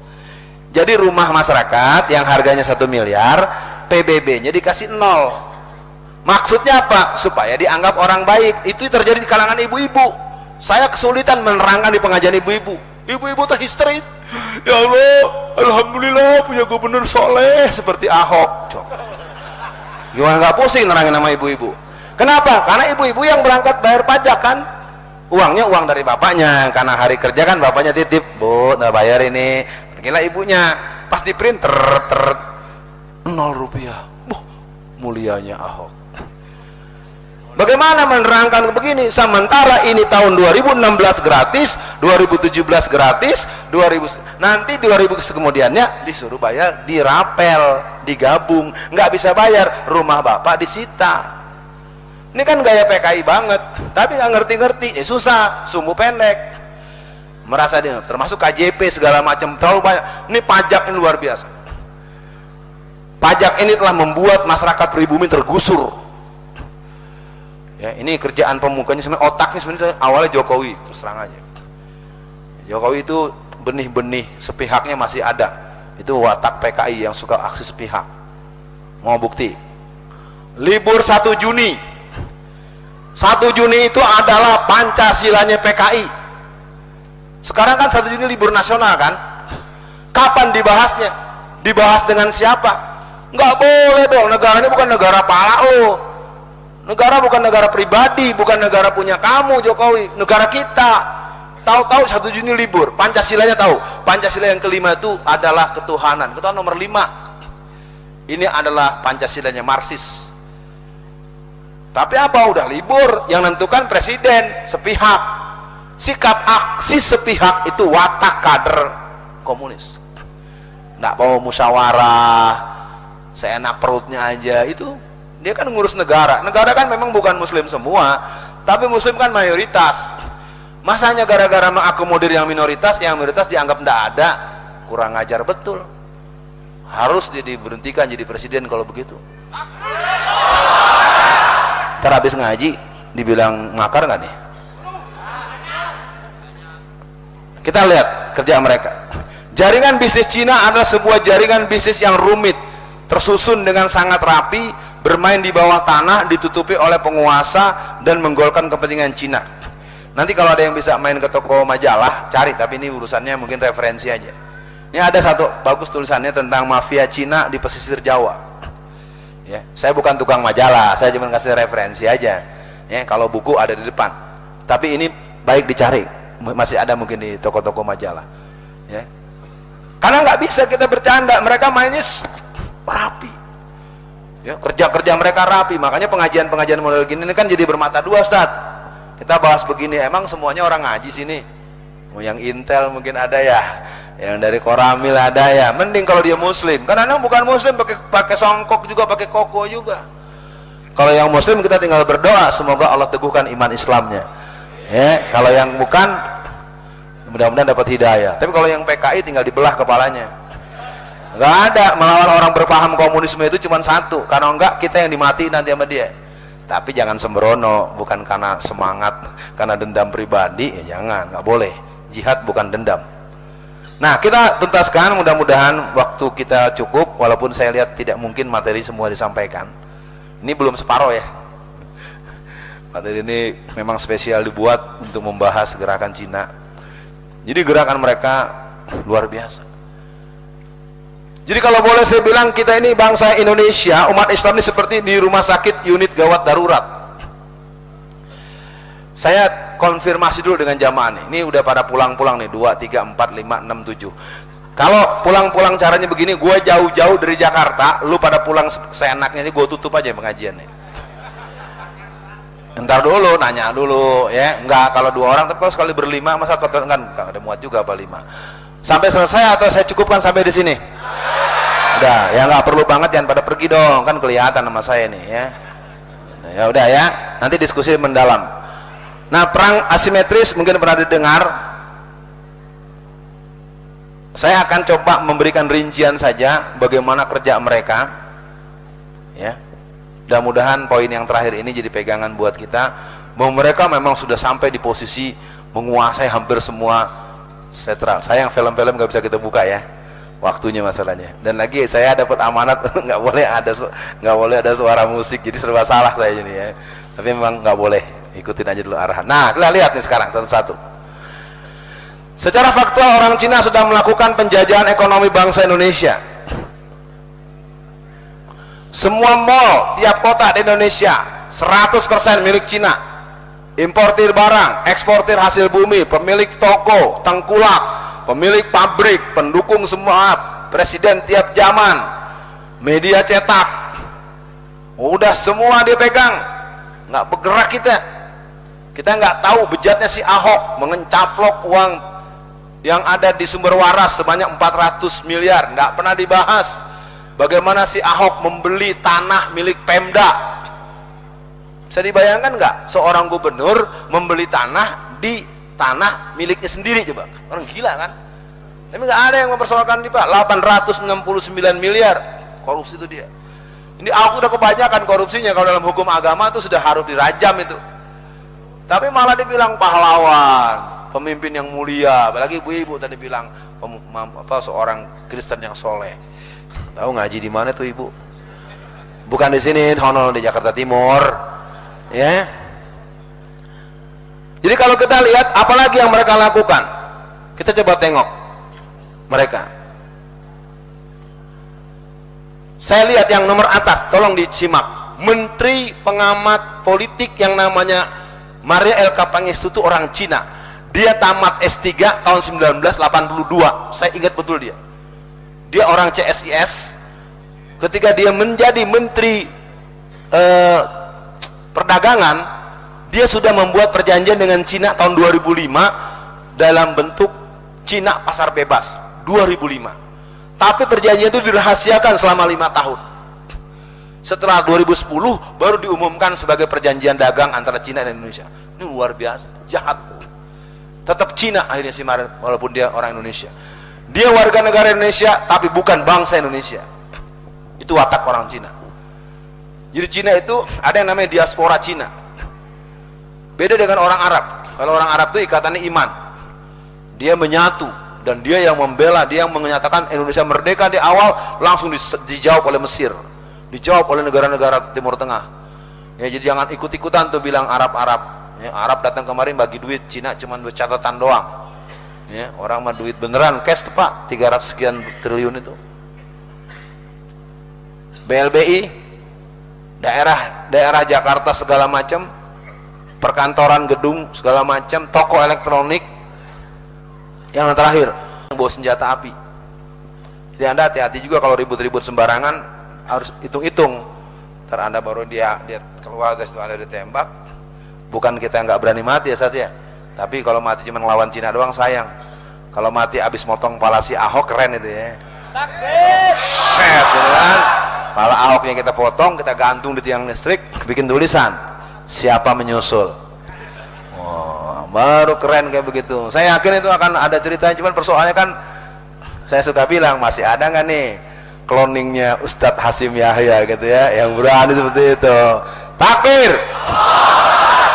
Jadi rumah masyarakat yang harganya 1 miliar, PBB-nya dikasih 0. Maksudnya apa? Supaya dianggap orang baik. Itu terjadi di kalangan ibu-ibu. Saya kesulitan menerangkan di pengajian ibu-ibu. Ibu-ibu terhisteris. Ya Allah, alhamdulillah punya gubernur soleh seperti Ahok. Gimana nggak pusing nerangin nama ibu-ibu? Kenapa? Karena ibu-ibu yang berangkat bayar pajak kan, uangnya uang dari bapaknya, karena hari kerja kan bapaknya titip, Bu, nggak bayar ini, pergilah ibunya, pas di print 0 rupiah. Mulianya Ahok. Bagaimana menerangkan begini? Sementara ini tahun 2016 gratis, 2017 gratis, 2000 nanti 2000 kemudiannya disuruh bayar, dirapel, digabung, nggak bisa bayar, rumah bapak disita. Ini kan gaya PKI banget, tapi nggak ngerti-ngerti, susah, sumbu pendek, merasa dia, termasuk KJP segala macam terlalu banyak. Ini pajak ini luar biasa. Pajak ini telah membuat masyarakat pribumi tergusur. Ya, ini kerjaan pemukanya sebenarnya, otaknya sebenarnya awalnya Jokowi, terus terang aja. Jokowi itu benih-benih sepihaknya masih ada. Itu watak PKI yang suka aksi sepihak. Mau bukti? Libur 1 Juni. 1 Juni itu adalah Pancasilanya PKI. Sekarang kan 1 Juni libur nasional kan? Kapan dibahasnya? Dibahas dengan siapa? Nggak boleh dong, negara ini bukan negara pala lo. Negara bukan negara pribadi, bukan negara punya kamu Jokowi, negara kita. Tahu-tahu 1 Juni libur, Pancasilanya tahu. Pancasila yang kelima itu adalah ketuhanan, ketuhanan nomor 5. Ini adalah Pancasilanya Marxis. Tapi apa, udah libur, yang nentukan presiden, sepihak. Sikap aksi sepihak itu watak kader komunis. Nggak mau musyawarah, seenak perutnya aja, itu dia kan ngurus negara. Negara kan memang bukan muslim semua, tapi muslim kan mayoritas. Masanya gara-gara mengakomodir yang minoritas dianggap nggak ada, kurang ajar betul. Harus diberhentikan jadi presiden kalau begitu. Ntar habis ngaji dibilang makar nggak nih? Kita lihat kerja mereka. Jaringan bisnis Cina adalah sebuah jaringan bisnis yang rumit, tersusun dengan sangat rapi, bermain di bawah tanah, ditutupi oleh penguasa dan menggolkan kepentingan Cina. Nanti kalau ada yang bisa main ke toko majalah, cari, tapi ini urusannya mungkin referensi aja. Ini ada satu bagus tulisannya tentang mafia Cina di pesisir Jawa. Ya, saya bukan tukang majalah, saya cuma kasih referensi aja. Ya, kalau buku ada di depan. Tapi ini baik dicari, masih ada mungkin di toko-toko majalah. Ya. Karena nggak bisa kita bercanda, mereka mainnya rapi. Ya, kerja-kerja mereka rapi, makanya pengajian-pengajian model gini ini kan jadi bermata dua, Ustaz. Kita bahas begini, emang semuanya orang ngaji sini? Yang Intel mungkin ada ya, yang dari Koramil ada ya. Mending kalau dia muslim, karena bukan muslim pakai songkok juga, pakai koko juga. Kalau yang muslim kita tinggal berdoa semoga Allah teguhkan iman Islamnya. Ya, kalau yang bukan mudah-mudahan dapat hidayah. Tapi kalau yang PKI tinggal dibelah kepalanya. Nggak ada, melawan orang berpaham komunisme itu cuma satu, karena enggak kita yang dimati nanti sama dia. Tapi jangan sembrono, bukan karena semangat, karena dendam pribadi, ya jangan, nggak boleh. Jihad bukan dendam. Nah, kita tuntaskan, mudah-mudahan waktu kita cukup, walaupun saya lihat tidak mungkin materi semua disampaikan. Ini belum separoh ya. Materi ini memang spesial dibuat untuk membahas gerakan Cina. Jadi gerakan mereka luar biasa. Jadi kalau boleh saya bilang, kita ini bangsa Indonesia, umat Islam ini seperti di rumah sakit unit gawat darurat. Saya konfirmasi dulu dengan jamaah nih. Ini udah pada pulang-pulang nih, 2, 3, 4, 5, 6, 7. Kalau pulang-pulang caranya begini, gue jauh-jauh dari Jakarta, lu pada pulang seenaknya aja, gue tutup aja pengajian nih. Ntar dulu, nanya dulu ya. Enggak, kalau 2 orang, tapi kalau sekali berlima, masa kan ada muat juga apa 5. Sampai selesai atau saya cukupkan sampai di sini? Udah, ya nggak perlu banget, jangan pada pergi dong, kan kelihatan sama saya nih ya. Nah, ya udah ya, nanti diskusi mendalam. Nah, perang asimetris mungkin pernah didengar. Saya akan coba memberikan rincian saja bagaimana kerja mereka. Ya, mudah-mudahan poin yang terakhir ini jadi pegangan buat kita, bahwa mereka memang sudah sampai di posisi menguasai hampir semua sentral. Sayang film-film nggak bisa kita buka ya, waktunya masalahnya. Dan lagi saya dapat amanat nggak boleh ada suara musik, jadi serba salah saya ini ya. Tapi memang nggak boleh, ikutin aja dulu arahan. Nah, kita lihat nih sekarang satu-satu. Secara faktual orang Cina sudah melakukan penjajahan ekonomi bangsa Indonesia. Semua mall tiap kota di Indonesia 100% milik Cina. Importir barang, eksportir hasil bumi, pemilik toko, tengkulak, pemilik pabrik, pendukung semua, presiden tiap zaman, media cetak, udah semua dia pegang. Nggak bergerak kita nggak tahu bejatnya si Ahok mengencaplok uang yang ada di sumber waras sebanyak 400 miliar, nggak pernah dibahas. Bagaimana si Ahok membeli tanah milik Pemda. Bisa dibayangkan nggak seorang gubernur membeli tanah di tanah miliknya sendiri? Coba, orang gila kan? Tapi nggak ada yang mempersoalkan dia, Pak. 869 miliar korupsi itu dia. Ini Ahok udah kebanyakan korupsinya, kalau dalam hukum agama itu sudah harus dirajam itu. Tapi malah dibilang pahlawan. pemimpin yang mulia, apalagi ibu-ibu tadi bilang seorang Kristen yang soleh. Tahu ngaji di mana tuh ibu? Bukan di sini, Honol di Jakarta Timur, ya. Jadi kalau kita lihat apalagi yang mereka lakukan, kita coba tengok mereka. Saya lihat yang nomor atas, tolong disimak. Menteri pengamat politik yang namanya Maria El Kapangestu itu orang Cina. Dia tamat S3 tahun 1982. Saya ingat betul dia. Dia orang CSIS. Ketika dia menjadi menteri perdagangan, dia sudah membuat perjanjian dengan Cina tahun 2005 dalam bentuk Cina pasar bebas 2005. Tapi perjanjian itu dirahasiakan selama 5 tahun. Setelah 2010 baru diumumkan sebagai perjanjian dagang antara Cina dan Indonesia. Ini luar biasa, jahat. Tetap Cina akhirnya si Maria, walaupun dia orang Indonesia. Dia warga negara Indonesia tapi bukan bangsa Indonesia. Itu watak orang Cina. Jadi Cina itu ada yang namanya diaspora Cina. Beda dengan orang Arab. Kalau orang Arab itu ikatannya iman. Dia menyatu dan dia yang membela, dia yang menyatakan Indonesia merdeka di awal, langsung dijawab oleh Mesir, dijawab oleh negara-negara Timur Tengah. Ya, jadi jangan ikut-ikutan tuh bilang Arab-Arab. Ya, Arab datang kemarin bagi duit, Cina cuma buat catatan doang. Ya, orang mah duit beneran cash tuh Pak, 300 sekian triliun itu. BLBI, daerah Jakarta segala macam, perkantoran gedung segala macam, toko elektronik. Yang terakhir, bawa senjata api. Jadi Anda hati-hati juga kalau ribut-ribut sembarangan, harus hitung-hitung. Ntar Anda baru dia keluar dari situ Anda ditembak. Bukan kita nggak berani mati ya Satya, tapi kalau mati cuma ngelawan Cina doang sayang. Kalau mati abis motong kepala si Ahok keren itu ya. Takbir. Set, gitu kan. Kepala Ahoknya kita potong, kita gantung di tiang listrik, bikin tulisan siapa menyusul. Baru keren kayak begitu. Saya yakin itu akan ada ceritanya, cuman persoalannya kan saya suka bilang masih ada nggak nih cloningnya Ustadz Hasim Yahya gitu ya, yang berani seperti itu. Takbir.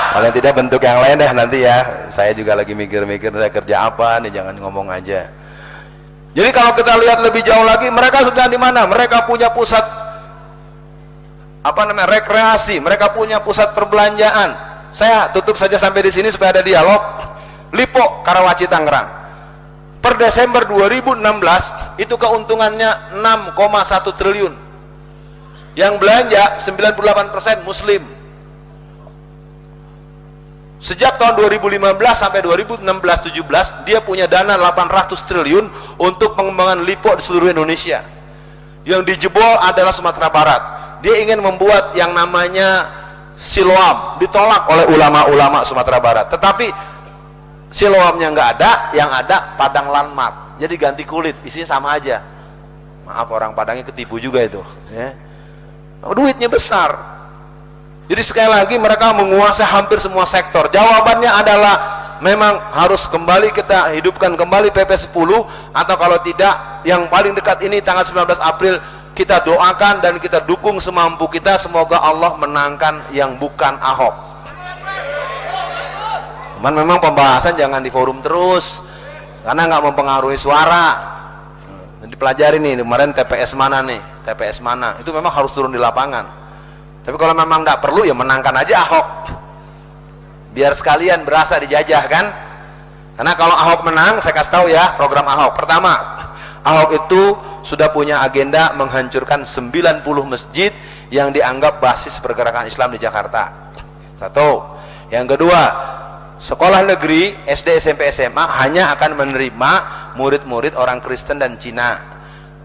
Kalau tidak bentuk yang lain deh nanti ya. Saya juga lagi mikir-mikir saya kerja apa nih, jangan ngomong aja. Jadi kalau kita lihat lebih jauh lagi, mereka sudah di mana? Mereka punya pusat rekreasi, mereka punya pusat perbelanjaan. Saya tutup saja sampai di sini supaya ada dialog. Lipo Karawaci Tangerang. Per Desember 2016 itu keuntungannya 6,1 triliun. Yang belanja 98% muslim. Sejak tahun 2015 sampai 2016-17 dia punya dana 800 triliun untuk pengembangan lipo di seluruh Indonesia. Yang dijebol adalah Sumatera Barat. Dia ingin membuat yang namanya Siloam, ditolak oleh ulama-ulama Sumatera Barat. Tetapi Siloamnya nggak ada, yang ada Padang Landmark. Jadi ganti kulit, isinya sama aja. Maaf orang Padangnya ketipu juga itu. Ya. Duitnya besar. Jadi sekali lagi mereka menguasai hampir semua sektor. Jawabannya adalah memang harus kembali kita hidupkan kembali PP 10, atau kalau tidak yang paling dekat ini tanggal 19 April kita doakan dan kita dukung semampu kita, semoga Allah menangkan yang bukan Ahok. Cuman memang pembahasan jangan di forum terus karena nggak mempengaruhi suara. Dipelajari nih kemarin TPS mana nih, TPS mana, itu memang harus turun di lapangan. Tapi kalau memang nggak perlu ya menangkan aja Ahok, biar sekalian berasa dijajah kan. Karena kalau Ahok menang, saya kasih tahu ya program Ahok. Pertama, Ahok itu sudah punya agenda menghancurkan 90 masjid yang dianggap basis pergerakan Islam di Jakarta. Satu. Yang kedua, sekolah negeri SD, SMP, SMA hanya akan menerima murid-murid orang Kristen dan Cina.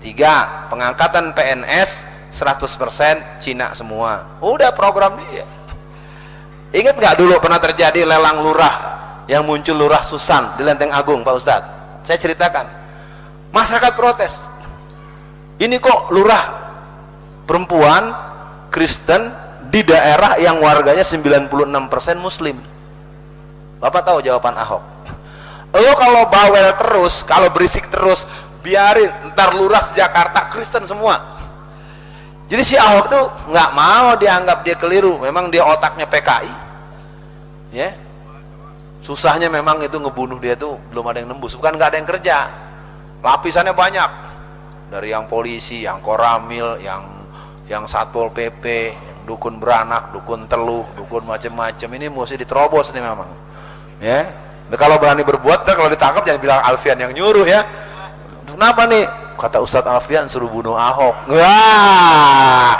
Tiga, pengangkatan PNS 100% Cina semua. Udah program dia. Ingat nggak dulu pernah terjadi lelang lurah yang muncul Lurah Susan di Lenteng Agung, Pak Ustadz? Saya ceritakan. Masyarakat protes. Ini kok lurah perempuan Kristen di daerah yang warganya 96% Muslim. Bapak tahu jawaban Ahok? Lo kalau bawel terus, kalau berisik terus, biarin ntar lurah Jakarta Kristen semua. Jadi si Ahok tuh nggak mau dianggap dia keliru, memang dia otaknya PKI, ya. Susahnya memang itu ngebunuh dia tuh belum ada yang nembus, bukan nggak ada yang kerja, lapisannya banyak, dari yang polisi, yang koramil, yang satpol pp, yang dukun beranak, dukun teluh, dukun macam-macam. Ini mesti diterobos nih memang, ya. Nah, kalau berani berbuat, kalau ditangkap jangan bilang Alfian yang nyuruh ya. Kenapa nih? Kata Ustadz Alfian suruh bunuh Ahok. Wah,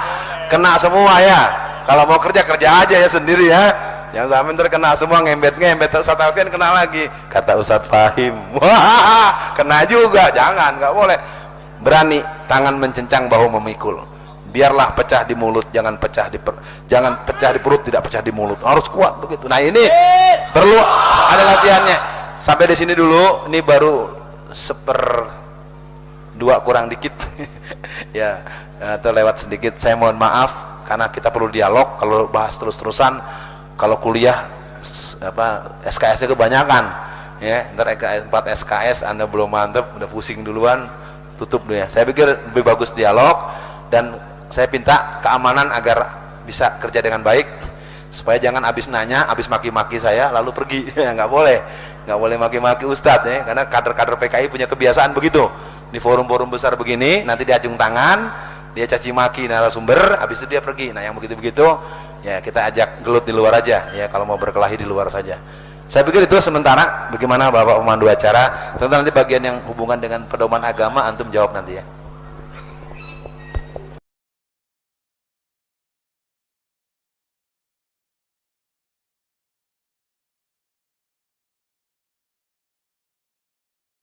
kena semua ya. Kalau mau kerja kerja aja ya sendiri ya. Yang sampai terkena semua, ngembet Ustadz Alfian kena lagi. Kata Ustadz Fahim, wah, kena juga. Jangan, nggak boleh. Berani tangan mencencang, bahu memikul. Biarlah pecah di mulut, jangan pecah di perut, tidak pecah di mulut. Harus kuat begitu. Nah, ini perlu ada latihannya. Sampai di sini dulu. Ini baru 1/2 kurang dikit. Ya, atau lewat sedikit. Saya mohon maaf karena kita perlu dialog. Kalau bahas terus-terusan, kalau kuliah SKS-nya kebanyakan ya, ntar 4 SKS Anda belum mantep, udah pusing duluan, tutup dulu ya. Saya pikir lebih bagus dialog, dan saya minta keamanan agar bisa kerja dengan baik, supaya jangan habis nanya, habis maki-maki saya lalu pergi. Nggak boleh maki-maki Ustadz ya, karena kader-kader PKI punya kebiasaan begitu. Di forum-forum besar begini nanti diacung tangan, dia caci maki narasumber, habis itu dia pergi. Nah, yang begitu-begitu ya kita ajak gelut di luar aja ya, kalau mau berkelahi di luar saja. Saya pikir itu sementara. Bagaimana Bapak pemandu acara? Tentu nanti bagian yang hubungan dengan pedoman agama antum jawab nanti ya.